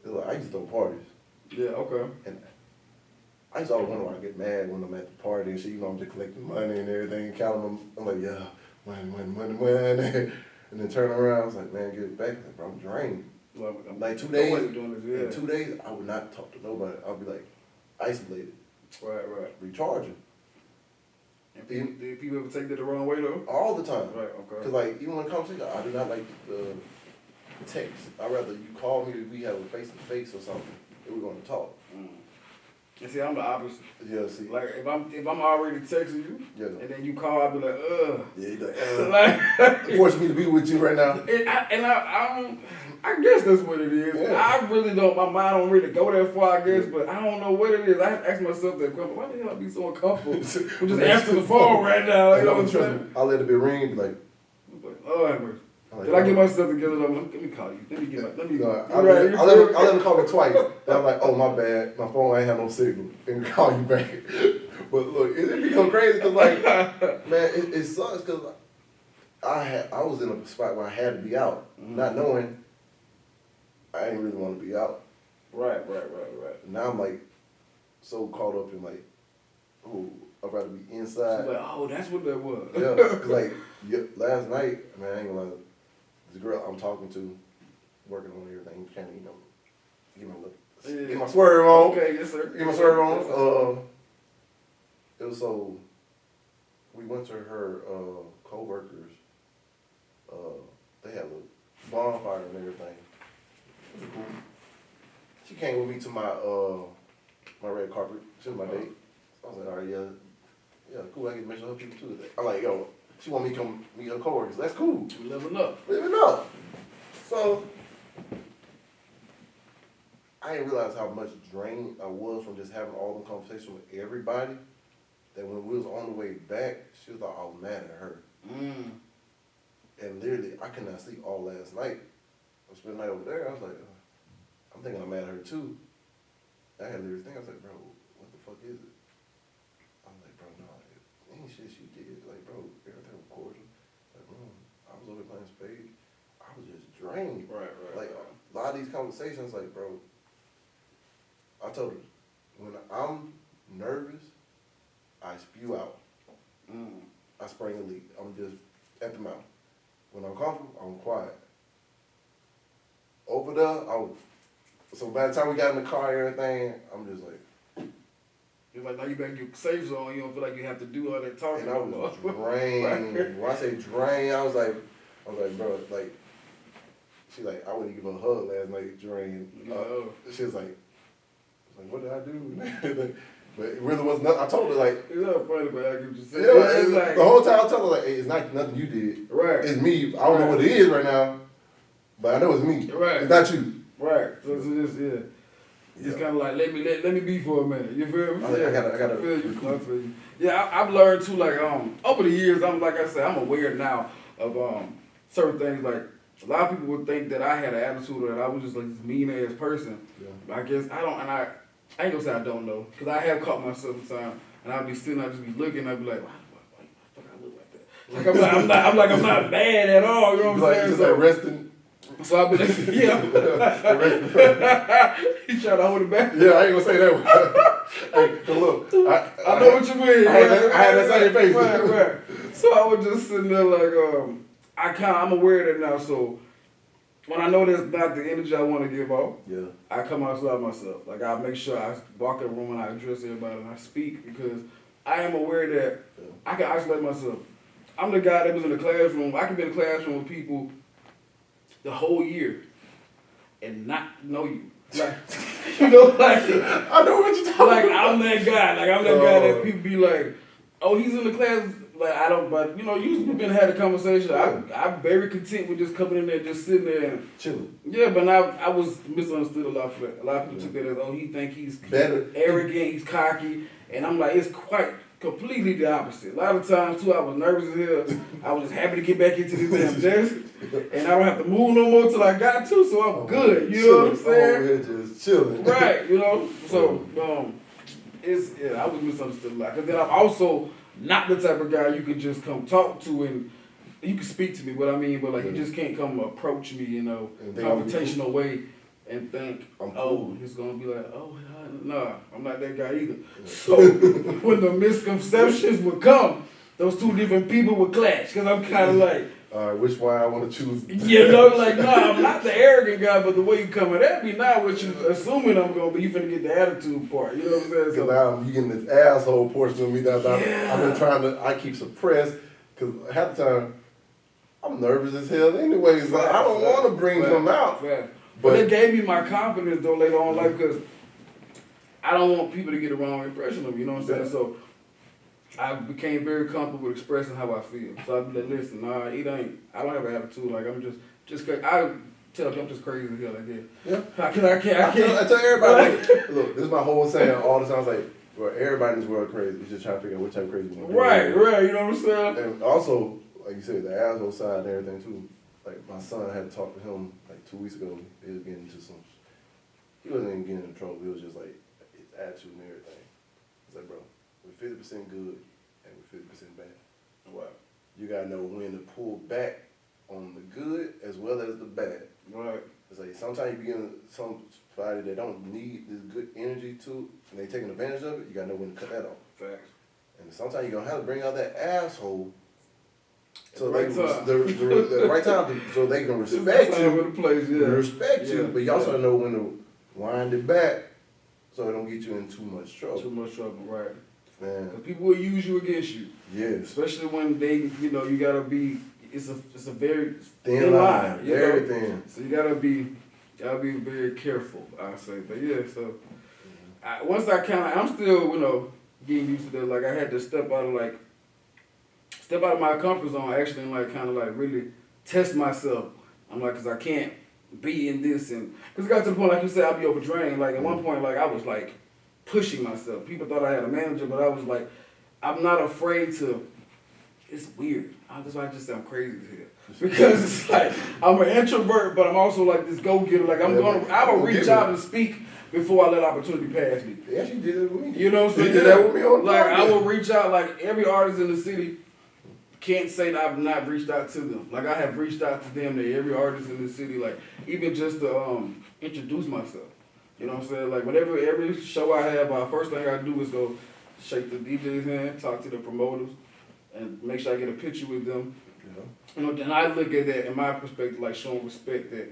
is like I used to throw parties. Yeah. Okay. And I used to always wonder why I get mad when I'm at the party and shit. You know, I'm just collecting money and everything, and counting them. I'm like, yeah, money. And then turn around, I was like, man, get it back. Like, bro, I'm drained. Well, Like 2 days, yeah. in 2 days, I would not talk to nobody. I'll be like isolated, Right. recharging. And did people ever take that the wrong way though? All the time. Right. Okay. Cause like even when it comes to I do not like text. I'd rather you call me if we have a face to face or something. If we're gonna talk. And see, I'm the opposite. Yeah, see. Like if I'm already texting you, Yeah. and then you call, I'll be like, ugh. Yeah, you like, forcing me to be with you right now. I guess that's what it is. Yeah. I really don't. My mind don't really go that far. I guess, but I don't know what it is. I have to ask myself that question. Why the hell I be so uncomfortable? I'm just answering the phone right now. You know what I'm saying? I'll let it be ring and be like, oh, Amber. like, Did I get myself together? Let me call you. Let me. I'll let him call me twice. And I'm like, oh my bad, my phone ain't have no signal, and call you back. But look, it become crazy because like, man, it sucks because I was in a spot where I had to be out, not knowing I didn't really want to be out. Right. Now I'm like so caught up in like, oh, I'd rather be inside. She's like, oh, that's what that was. Yeah, because like last night, man, I ain't gonna lie, the girl I'm talking to, working on everything, kind of, get my swerve on. Okay, yes sir. Get my swerve on. It was so, we went to her co-workers, they had a bonfire and everything. It was cool. She came with me to my red carpet. She was my date. I was like, all right, yeah, cool. I get to make sure her people too. I'm like, yo, she want me to come meet her coworkers. That's cool. Living up. So I didn't realize how much drained I was from just having all the conversations with everybody. That when we was on the way back, she was like, I was mad at her. And literally, I could not sleep all last night. I spent the night over there. I was like, I'm thinking I'm mad at her too. I had literally think, I was like, bro, what the fuck is it? I'm like, bro, no, it ain't shit she did. Like, bro, everything was cordial. Like, bro, I was over playing spades. I was just drained. Right. Like, a lot of these conversations, like, bro, I told her, when I'm nervous, I spew out. I spring a leak. I'm just at the mouth. When I'm comfortable, I'm quiet. Over there, so by the time we got in the car and everything, I'm just like. You're like, now you back in your safe zone, you don't feel like you have to do all that talking. And I was drained. When I say drained, I was like, bro, like, she like, I wouldn't give her a hug last night, drained. She was like, what did I do? But it really was nothing. I told her, like, it's not funny, but I get what you saying. Yeah, it's like, the whole time I told her, like, hey, it's not nothing you did. Right. It's me. I don't know what it is right now, but I know it's me. Right. It's not you. Right. So it's just, It's kind of like, let me be for a minute. You feel me? I gotta feel you. I feel you. Yeah, I've learned too, like, over the years, like I said, I'm aware now of, certain things. Like, a lot of people would think that I had an attitude or that I was just like this mean ass person. Yeah. But I guess I don't, and I ain't gonna say I don't know, because I have caught myself sometimes, and I'll be sitting, I'll just be looking, I'll be like, why the fuck I look like that? Like, I'm not bad at all, you know what I'm saying? So, like resting. So I'll be like, yeah. He trying to hold it back. Yeah, I ain't gonna say that one. Hey, look, I know what you mean. I had that same face. Right. So I was just sitting there like, I'm aware of that now, so when I know that's not the energy I want to give off, yeah, I come outside myself. Like, I make sure I walk in the room and I address everybody and I speak, because I am aware that I can isolate myself. I'm the guy that was in the classroom. I can be in the classroom with people the whole year and not know you. Like, you know, like, I know what you're talking like, about. I'm that guy. Like, I'm that guy that people be like, oh, he's in the class. Like, I don't, but, you know, you've been had a conversation. I'm very content with just coming in there, just sitting there and chilling. Yeah, but I was misunderstood a lot for that. A lot of people took that as, oh, he think he's better, arrogant, he's cocky, and I'm like, it's quite completely the opposite. A lot of times too, I was nervous as hell. I was just happy to get back into this damn desk, and I don't have to move no more till I got to, so I'm good. You know what I'm saying? Just chilling. Right. You know. So I was misunderstood a lot. Cause then I'm also not the type of guy you can just come talk to and you can speak to me, what I mean, but like you just can't come approach me, confrontational way and think, oh, it's gonna be like, oh, nah, I'm not that guy either. So when the misconceptions would come, those two different people would clash, cause I'm kind of like, all right, which one I want to choose? Like, no, I'm not the arrogant guy, but the way you coming at me, not what you assuming I'm gonna be, you finna get the attitude part, you know what I'm saying? Cause now you getting this asshole portion of me that I've been trying to, I keep suppressed, cause half the time, I'm nervous as hell anyways, like, I don't want to bring them out. But it gave me my confidence though later on in life, because I don't want people to get a wrong impression of me, you know what I'm saying? So I became very comfortable with expressing how I feel. So I'd be like, listen, nah, I don't have an attitude, like I'm just crazy. I tell you, I'm just crazy as hell, like that. Yeah. I can't. I tell everybody, look, this is my whole saying all the time, like, well, everybody in this world crazy. We're just trying to figure out what type of crazy you want to be. Right, you know what I'm saying? And also, like you said, the asshole side and everything too. Like my son, I had to talk to him like 2 weeks ago. He was getting into he wasn't even getting in trouble. It was just like his attitude and everything. It's like, bro, we're 50% good and we're 50% bad. Wow. You gotta know when to pull back on the good as well as the bad. Right. It's like sometimes you begin somebody that don't need this good energy to, and they taking advantage of it. You gotta know when to cut that off. Facts. And sometimes you're gonna have to bring out that asshole. So right the right time, so they can respect you. Respect you, but you also know when to wind it back, so it don't get you in too much trouble. Too much trouble, right? Man, because people will use you against you. Yes. Especially when they, you gotta be. It's a very thin line, very thin. So you gotta be very careful. I say, but yeah. So once I'm still, getting used to that. Like I had to step out of my comfort zone actually and like kind of like really test myself. I'm like, cause I can't be in this and cause it got to the point like you said I'd be overdrained. Like at one point like I was like pushing myself. People thought I had a manager, but I was like, I'm not afraid to. It's weird. That's why I just say I'm crazy here because it's like I'm an introvert, but I'm also like this go-getter. Like I will reach out and speak before I let opportunity pass me. Yeah, she did it with me. You know what I'm saying? You did that with me on like I will reach out. Like every artist in the city can't say that I've not reached out to them. Like I have reached out to them. To every artist in the city. Like even just to introduce myself. You know what I'm saying? Like whenever every show I have, first thing I do is go shake the DJ's hand, talk to the promoters, and make sure I get a picture with them. Yeah. Then I look at that in my perspective, like showing respect that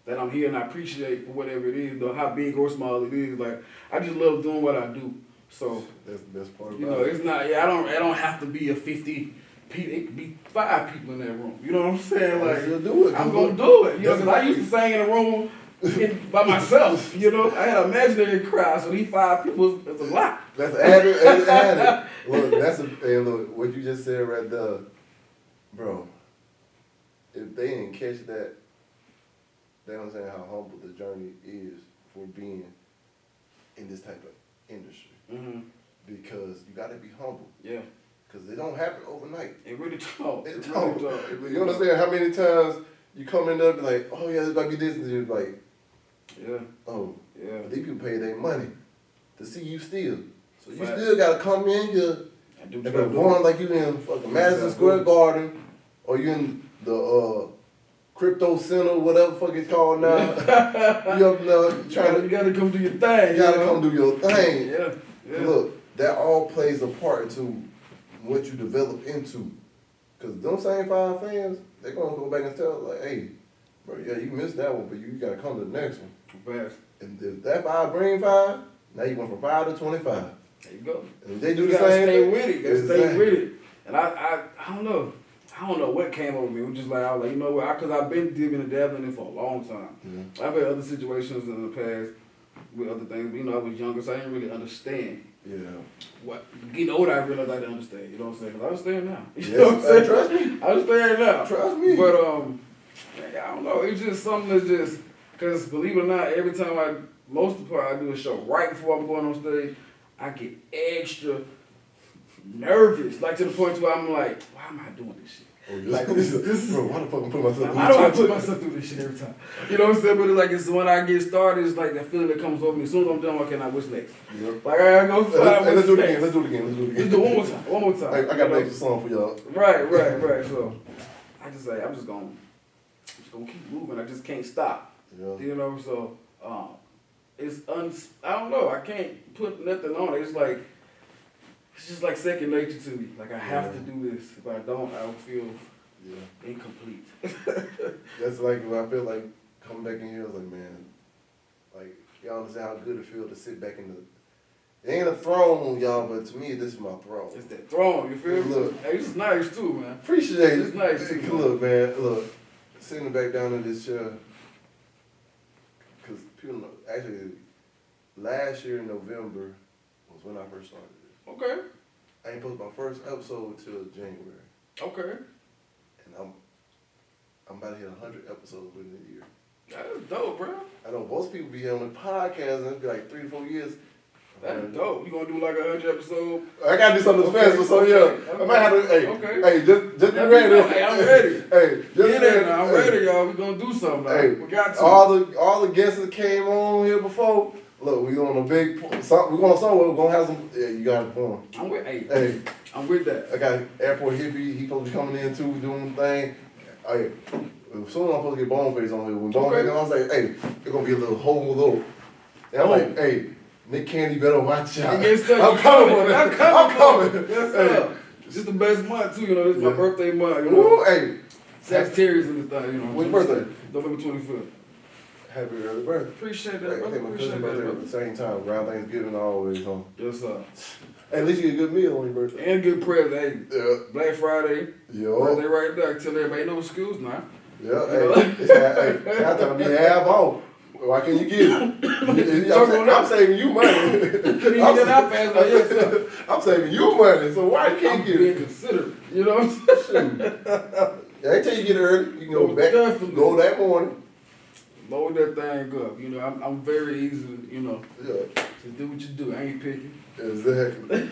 that I'm here and I appreciate for whatever it is, how big or small it is. Like I just love doing what I do. So that's the best part about it. It's not. Yeah, I don't have to be a 50. It could be 5 people in that room. You know what I'm saying? Like you'll do it. I'm gonna do it. Because I used to sing in a room by myself. I had an imaginary crowd, so these 5 people is a lot. That's added. Look, what you just said right there, bro. If they didn't catch that, they don't understand how humble the journey is for being in this type of industry. Mm-hmm. Because you got to be humble. Yeah. Because it don't happen overnight. It really don't. It don't. You understand how many times you come in there and be like, oh yeah, it's about to be this, and you're like, yeah. Oh, yeah. These people pay their money to see you still. So you still got to come in here and perform like you in fucking Madison Square Garden or you in the Crypto Center, whatever fuck it's called now. You gotta come do your thing. You gotta come do your thing. Yeah. Look, that all plays a part into what you develop into. Cause them same 5 fans, they gonna go back and tell like, hey, bro, yeah, you missed that one, but you gotta come to the next one. Fast. And if that 5 bring 5, now you went from 5 to 25. There you go. And if they do the same thing. Stay with it. And I don't know. I don't know what came over me. It was just like, I was like, you know what? Because I've been digging and dabbling in it for a long time. Mm-hmm. I've had other situations in the past with other things. But, I was younger, so I didn't really understand. Yeah. What getting older, I realized I didn't understand. You know what I'm saying? Because I understand now. You know what I'm saying? Trust me. I understand now. Trust me. But I don't know. It's just something that's just because believe it or not, every time most of the part I do a show right before I'm going on stage, I get extra nervous, like to the point where I'm like, why am I doing this shit? Oh, Like, this is bro, why the fuck I'm putting myself through I don't want this? to put myself through this shit every time. You know what I'm saying? But it's like, it's when I get started, it's like that feeling that comes over me. As soon as I'm done, okay, now what's next? Yep. Like, I gotta go find Let's what's do it next. again. Let's do it again. Let's do it again. Let's do it one more time. One more time. I gotta make the song for y'all. Right. So, I'm just gonna keep moving. I just can't stop. Yeah. You know, so, I don't know. I can't put nothing on it. It's just like second nature to me. Like, I have to do this. If I don't, I will feel incomplete. That's like when I feel like coming back in here. I was like, man, like y'all understand how good it feels to sit back in the. It ain't a throne, y'all, but to me, this is my throne. It's that throne. You feel me? Look. Hey, it's nice too, man. Appreciate it. It's nice too. Look, man, look, sitting back down in this chair. Cause people know, actually, last year in November was when I first started this. Okay. I ain't posted my first episode till January. Okay. And I'm about to hit 100 episodes within a year. That's dope, bro. I know most people be on the podcast and it'd be like 3 to 4 years. That's dope. You gonna do like 100 episode? I gotta do something special, so yeah. I might have to, hey, just be ready. Hey, I'm ready. Hey, just Get in there. I'm ready, y'all. We gonna do something. Now. Hey, we got to. all the guests that came on here before, look, we on a big, we going somewhere, we're gonna have some, yeah, you gotta perform. I'm with, Hey, I'm with that. I got Airport Hippie, he supposed to be coming in too, doing the thing. Hey, soon I'm supposed to get Boneface on here. When Boneface, I was like, hey, it's gonna be a whole little. And I'm like, hey, Nick Candy better watch out. I'm coming for that. I'm coming. Yes, sir. It's just the best month too, you know. This is my birthday month, you know. Ooh, hey. Sagittarius in the thing, you know. When's your birthday? November 25th. Happy early birthday. Appreciate that, Hey, I brother. think my cousin birthday at the same time, around Thanksgiving always, huh? Yes, sir. Hey, at least you get a good meal on your birthday. And good present. Hey, Yeah. Black Friday. Yo. Birthday right there. Tell everybody no excuse now. Yeah, hey, I tell me half off. Why can't you get it? I'm saving you money. I'm saving you money, so why you can't get being it? considerate. You know what I'm saying? Every time you get early, you can go back, go that morning. Load that thing up. You know, I'm very easy to, you know, Yeah. to do what you do. I ain't picky. Exactly. And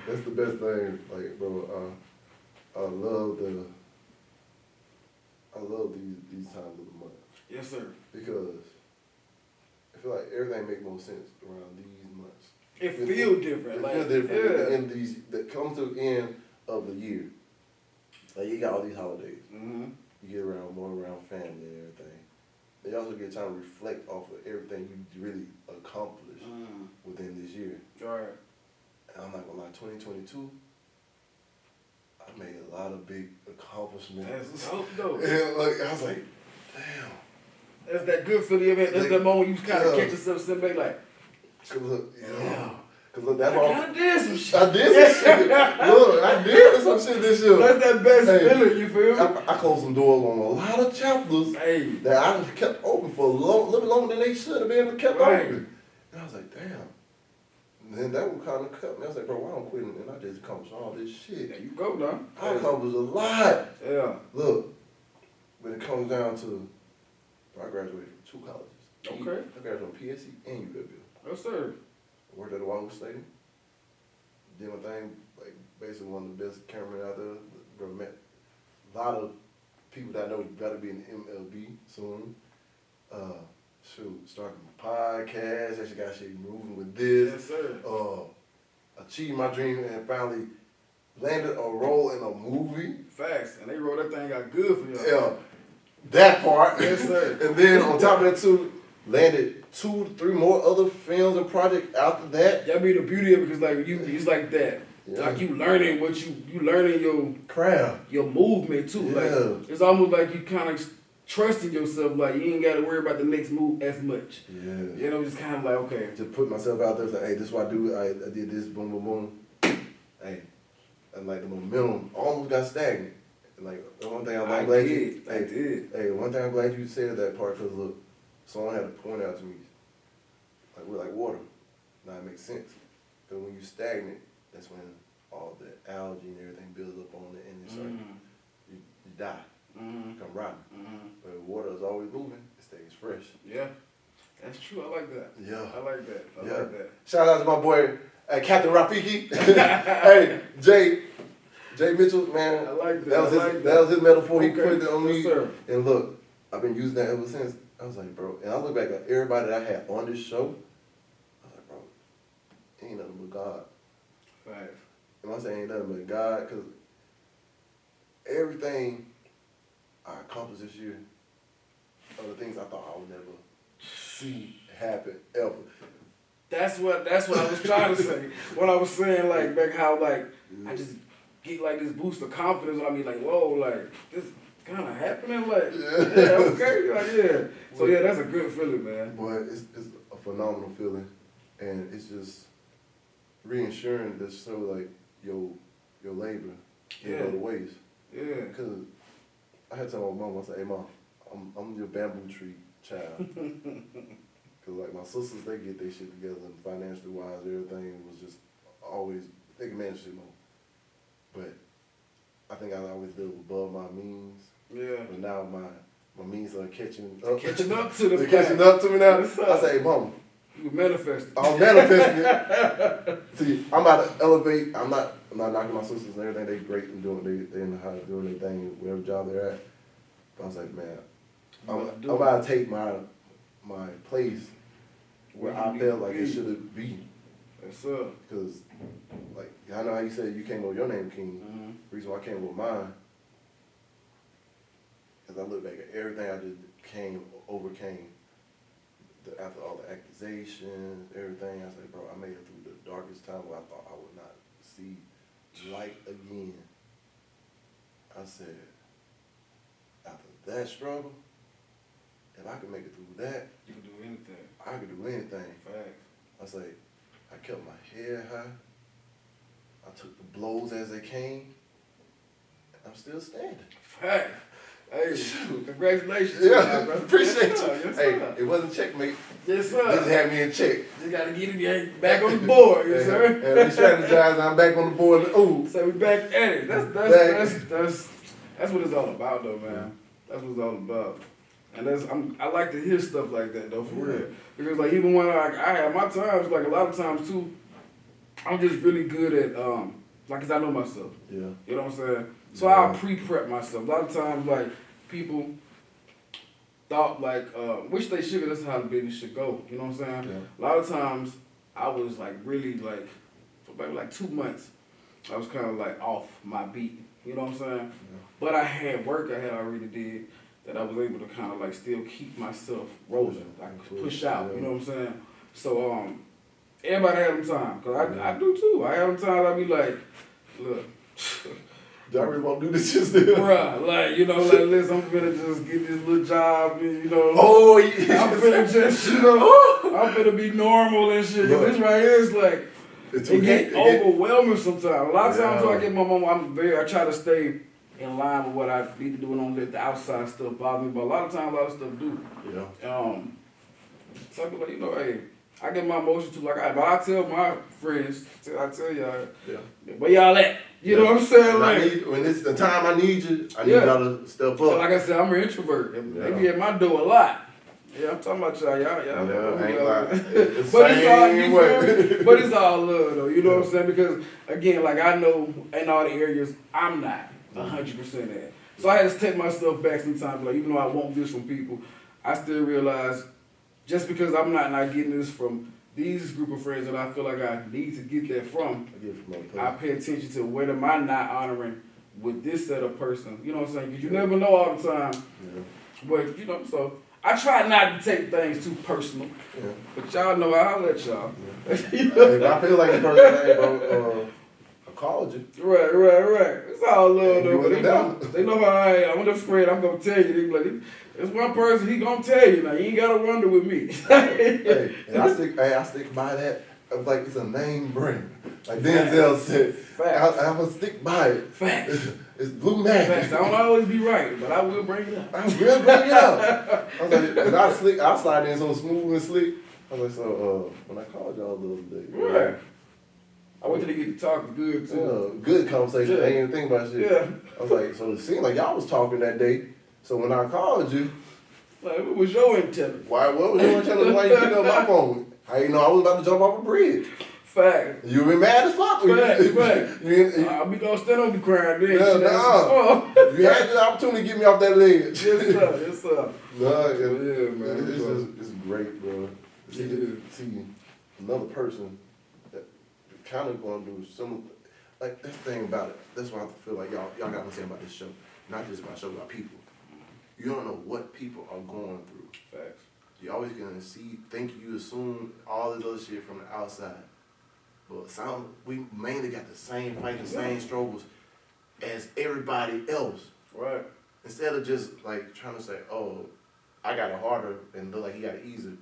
that's the best thing. Like, bro, I love these times of the month. Yes, sir. Because I feel like everything make more sense around these months. It feels different. It Like, feels different. yeah. And these that come to the end of the year. Like you got all these holidays. Mm-hmm. You get more around family and everything. They also get time to reflect off of everything you really accomplished within this year. All right. And I'm not gonna lie, 2022, I made a lot of big accomplishments. That's so dope. And like I was like, damn. That's that good for the event. That's that moment you kind of catch yourself sitting back like, Cause look, cause look, that's I all. kind of did some shit. I did some shit. Look, I did some shit this year. That's that best feeling, you feel me? I closed some doors on a lot of chapters that I kept open for a little bit longer than they should have been kept open. And I was like, damn. And then that one kind of cut me. I was like, bro, why don't quit? And I just accomplished all this shit. There you go now. I accomplished a lot. Yeah. Look, when it comes down to, I graduated from 2 colleges. Okay. I graduated from PSC and UW. Yes, sir. I worked at the Wahoo Stadium. Did my thing, like basically one of the best cameramen out there. Bro, met a lot of people that I know gotta be in the MLB soon. Started my podcast, actually got shit moving with this. Yes, sir. Achieved my dream and finally landed a role in a movie. Facts. And they wrote that thing out good for y'all. Yeah, that part. Yes, sir. And then on top of that too, landed 2 to 3 more other films and projects after that. That be the beauty of it, because like it's like that. Yeah. Like you learning what you learning your Craft. your movement too. Yeah. Like it's almost like you kind of trusting yourself. Like you ain't got to worry about the next move as much. Yeah. You know, just kind of like okay. Just put myself out there, like, hey, this is what I do. I did this, boom, boom, boom. Hey, and like the momentum almost got stagnant. And like the one thing I'm glad you, hey, one thing I'm glad you said that part, because look, someone had to point out to me, like we're like water. Now it makes sense. But when you stagnant, that's when all the algae and everything builds up on it, and it's like you die, you come rotten. But water is always moving; it stays fresh. Yeah, that's true. I like that. Yeah, I like that. I like that. Shout out to my boy Captain Rafiki. Hey, Jay Jay Mitchell, man. I like that. That was his metaphor. He Okay. put it on me. Yes, sir. And look, I've been using that ever since. I was like, bro. And I look back at everybody that I had on this show. I was like, bro, ain't nothing but God. Right. And I say ain't nothing but God, because everything I accomplished this year are the things I thought I would never see happen ever. That's what I was trying to say. What I was saying, like, back how, like, I just get, like, this boost of confidence. I mean, like, whoa, like, this kind of happening? Like, yeah, okay. Like, yeah. So, yeah, that's a good feeling, man. But it's a phenomenal feeling. And it's just reassuring to show, like, your labor in other ways. Yeah. Because I had to tell my mom, I said, hey, Mom, I'm your bamboo tree child. Because, like, my sisters, they get their shit together, and financially wise, everything was just always, they can manage shit more. But I think I always live above my means. Yeah. But now my means are catching up. Catching up to the They're catching up to me now. Yes, I say, hey, Mom. You manifested. I'm manifesting it. See, I'm about to elevate. I'm not knocking my sisters and everything. They great and they in the house doing their thing, whatever job they're at. But I was like, man, I'm about to take my place where I felt like it should be. Yes, sir. Because, like, I know how you said you came with your name, King. Mm-hmm. The reason why I came with mine, because I look back at everything I just overcame. After all the accusations, everything, I said, bro, I made it through the darkest time where I thought I would not see light again. I said, after that struggle, if I could make it through that, You can do anything. I could do anything. Facts. I say, I kept my head high. I took the blows as they came. And I'm still standing. Facts. Hey, congratulations. Yeah, bro. appreciate Yes, you. sir. Yes, Hey, sir. it wasn't checkmate. Yes, They just sir. had me in check. You gotta get him back on the board, yes, sir. And we strategized, and I'm back on the board. Ooh. So we back at it. That's what it's all about, though, man. That's what it's all about. And I like to hear stuff like that, though, for real. Because, like, even when I have my times, like, a lot of times, too, I'm just really good at, like, because I know myself. Yeah. You know what I'm saying? So Yeah. I'll pre-prep myself. A lot of times, like, people thought, like, which they should, that's how the business should go. You know what I'm saying? Yeah. A lot of times, I was, like, really, like, for maybe, like, 2 months, I was kind of, like, off my beat. You know what I'm saying? Yeah. But I had work I had already did that I was able to kind of, like, still keep myself rolling. I could push out, you know what I'm saying? So, everybody had them times. Because I do, too. I have them times I be like, look. Do I really want to do this shit still? Bruh, like, you know, like, listen, I'm finna just get this little job, and, you know. Oh, yeah. I'm finna just, you know, I'm finna be normal and shit. Look. This right here is like, it get okay. overwhelming sometimes. A lot of times when I Yeah. get my mom, I try to stay in line with what I need to do and don't let the outside stuff bother me. But a lot of times, a lot of stuff do. Yeah. So I be like, you know, hey, I get my emotions too. Like, but I tell my friends, I tell y'all, Yeah. where y'all at? You know what I'm saying? When, Like, when it's the time I need you, I need Yeah. y'all to step up. like I said, I'm an introvert. And Yeah. they be at my door a lot. Yeah, I'm talking about y'all. Y'all. Yeah, know I ain't y'all. lying. It's But it's all, same you way. feel me? But it's all love though, you know what I'm saying? Because again, like I know in all the areas I'm not 100% at. So I had to take myself back sometimes, like even though I want this from people, I still realize just because I'm not getting this from these group of friends that I feel like I need to get that from, I get it from other I places. pay attention to what am I not honoring with this set of person. You know what I'm saying? Because you never know all the time. Yeah. But you know, so I try not to take things too personal. Yeah. But y'all know I'll let y'all. Hey, but I feel like the person, hey, bro, I called you. Right. It's all love And you though. But they know how I am. I'm just afraid I'm gonna tell you. They be like, there's one person he gonna tell you now. You ain't gotta wonder with me. Hey, and I stick by that. I'm like, it's a name brand. Like Denzel said, I'm gonna stick by it. Facts. It's Blue Man. Facts. I don't always be right, but I will bring it up. I will bring it up. I was like, and I slide in so smooth and slick. I was like, so when I called y'all the other day, Right. I want you to get to talk good too. good conversation. Yeah. I ain't even think about shit. Yeah. I was like, so it seemed like y'all was talking that day. So when I called you, Like, what was your intent? what was you telling me why you picked up my phone? I didn't know I was about to jump off a bridge. Fact. You be mad as fuck. Fact. You I'll be gonna stand up and crying then. You had the opportunity to get me off that ledge. Yes, sir. Yes, sir. No, Yeah, man. It's great, bro. See another person that kind of going to do some, like, that's the thing about it. That's why I feel like y'all got to understand about this show. Not just about show, about people. You don't know what people are going through. Facts. You're always going to think you assume all this other shit from the outside. But we mainly got the same fight, the same struggles as everybody else. Right. Instead of just like trying to say, oh, I got it harder and look like he got it easier.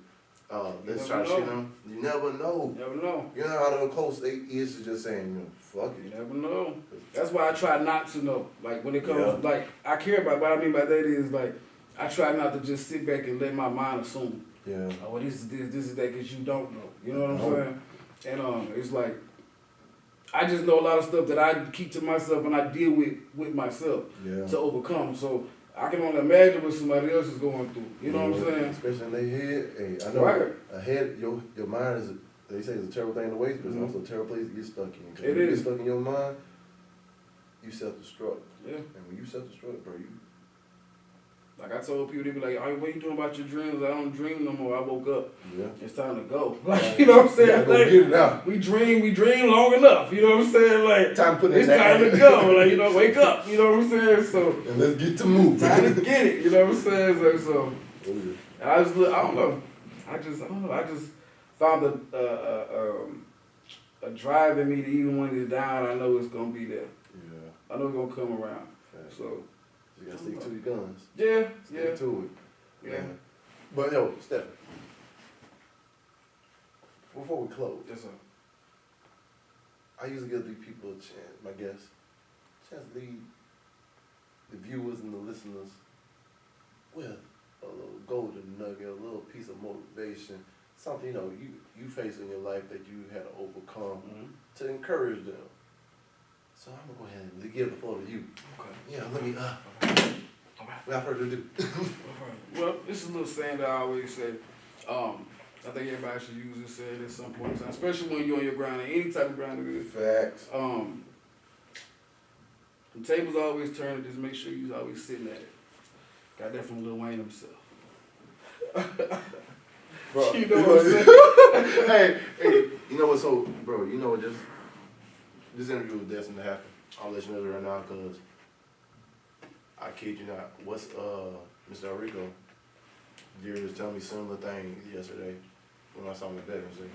Let's try to shit him. You never know. Never know. You know how close they is to just saying, fuck it. You never know. That's why I try not to know. Like when it comes, like I care about. What I mean by that is like I try not to just sit back and let my mind assume. Yeah. Oh, well, this is that because you don't know. You know what I'm saying? And it's like I just know a lot of stuff that I keep to myself and I deal with myself to overcome. So I can only imagine what somebody else is going through. You know what I'm saying? Especially in their head. Hey, I know a head, your mind is, they say it's a terrible thing to waste, but it's also a terrible place to get stuck in. Because when you get stuck in your mind, you self-destruct. Yeah. And when you self-destruct, bro, like I told people, they be like, "Oh, what you doing about your dreams?" I don't dream no more. I woke up. Yeah. It's time to go. Like, you know what I'm saying? Like, get it out. We dream long enough. You know what I'm saying? Like, it's time to go. Like, wake up. You know what I'm saying? So, and let's get to moving. Time to get it. You know what I'm saying? Like, so, I don't know. I just found a drive in me to even when it's down, I know it's gonna be there. Yeah. I know it's gonna come around. Okay. So. You gotta stick to your guns. Yeah, stick to it. Yeah. But yo, Steph, before we close, yes, sir. I usually give these people a chance, my guests, to leave the viewers and the listeners with a little golden nugget, a little piece of motivation, something you face in your life that you had to overcome to encourage them. So I'm gonna go ahead and give the floor to you. Okay. Yeah, let me without further ado. Well, this is a little saying that I always say. I think everybody should use this saying at some point in time, especially when you're on your grind, any type of grind it is. Facts. The tables always turn, just make sure you're always sitting at it. Got that from Lil Wayne himself. Bro, you know what I'm saying? hey, you know what's so, bro, you know what, this interview was destined to happen. I'll let you know right now, because I kid you not, what's Mr. Enrico, Jerry was telling me similar thing yesterday when I saw him at Veterans Day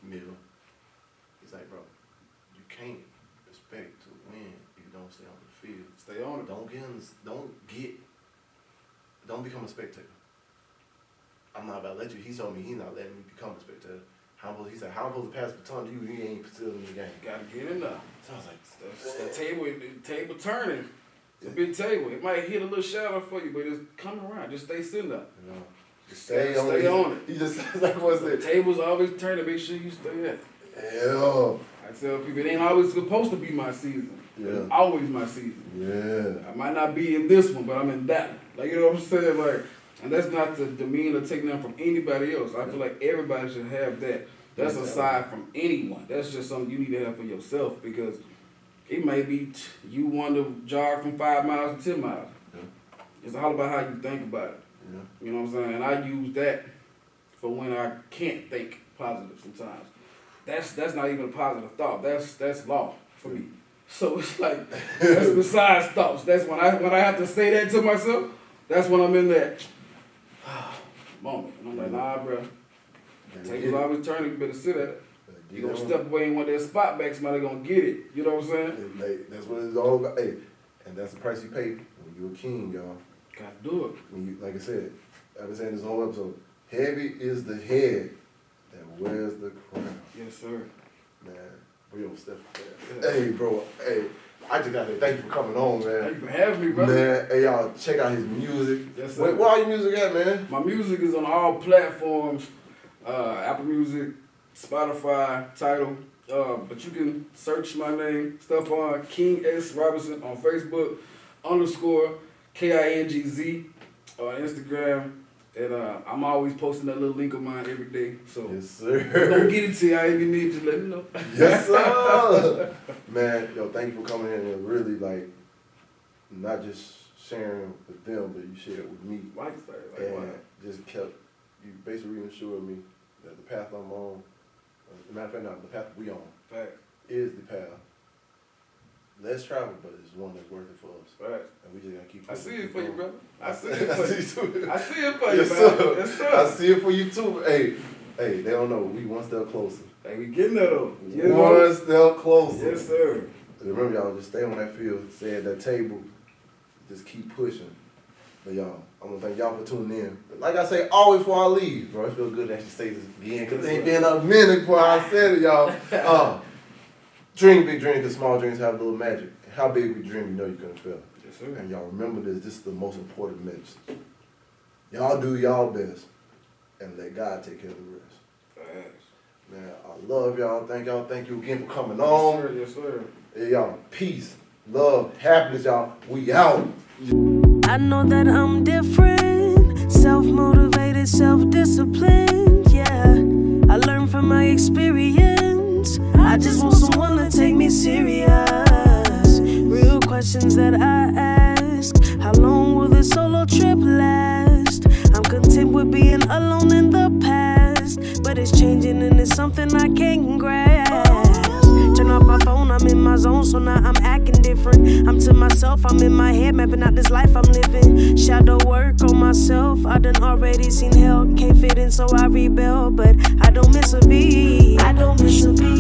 meal. He's like, bro, you can't expect to win if you don't stay on the field. Stay on it. Don't become a spectator. I'm not about to let you. He told me he's not letting me become a spectator. He said, how am I supposed to pass the baton to you? You ain't still in the game. Gotta get in there. So I was like, the table turning. It's a big table. It might hit a little shadow for you, but it's coming around. Just stay sitting there. Just stay on it. He just like, what's it? The table's always turning. Make sure you stay there. Yeah. I tell people it ain't always supposed to be my season. Yeah. It's always my season. Yeah. I might not be in this one, but I'm in that one. Like, you know what I'm saying? Like, and that's not to demean or take nothing from anybody else. I feel like everybody should have that. That's aside from anyone. That's just something you need to have for yourself, because it may be you want to jog from 5 miles to 10 miles. Yeah. It's all about how you think about it. Yeah. You know what I'm saying? And I use that for when I can't think positive sometimes. That's not even a positive thought. That's law for me. So it's like, that's besides thoughts. That's when I have to say that to myself, that's when I'm in that moment. And I'm like, nah, bro. Tables always turning, you better sit at it. You gonna step away and want that spot back, somebody gonna get it. You know what I'm saying? That's what it's all about. Hey, and that's the price you pay when you're a king, y'all. Gotta do it. When you, like I said, I've been saying this whole episode, heavy is the head that wears the crown. Yes, sir. Man, real stuff. Hey, bro, hey, I just gotta say thank you for coming on, man. Thank you for having me, brother. Man, hey, y'all, check out his music. Yes, sir. Where all your music at, man? My music is on all platforms, Apple Music, Spotify, Tidal, but you can search my name, stuff on King S. Robinson on Facebook, _KINGZ on Instagram, And I'm always posting that little link of mine every day. So Yes, sir. don't get it to you. I even need to let me know. Yes, sir. Man, yo, thank you for coming in and really, like, not just sharing with them, but you shared with me. And just kept, you basically reassured me that the path I'm on, as a matter of fact, no, the path we on is the path. Less travel, but it's one that's worth it for us. Right. And we just gotta keep. I see it for you, going. brother. I see it for you. I see it for you, Yes, man. sir. Yes, sir. I see it for you too. Hey, they don't know. We one step closer. Hey, we getting there though. One step closer. Yes, sir. Remember, y'all, just stay on that field, stay at that table, just keep pushing. But y'all, I'm gonna thank y'all for tuning in. Like I say, always before I leave, bro, it feels good to actually say this again, because it ain't been a minute before I said it, y'all. Dream big dreams, because small dreams have a little magic. How big we dream, you know you're gonna fail. Yes, sir. And y'all remember this is the most important message. Y'all do y'all best, and let God take care of the rest. Thanks. Man, I love y'all. Thank you again for coming on. Yes, sir. Hey, y'all, peace, love, happiness, y'all. We out. I know that I'm different, self-motivated, self-disciplined, yeah. I learned from my experience. I just want someone to take me serious. Real questions that I ask. How long will this solo trip last? I'm content with being alone in the past, but it's changing and it's something I can't grasp. Turn off my phone, I'm in my zone, so now I'm acting different. I'm to myself, I'm in my head, mapping out this life I'm living. Shadow work on myself, I done already seen hell. Can't fit in, so I rebel, but I don't miss a beat. I don't miss a beat.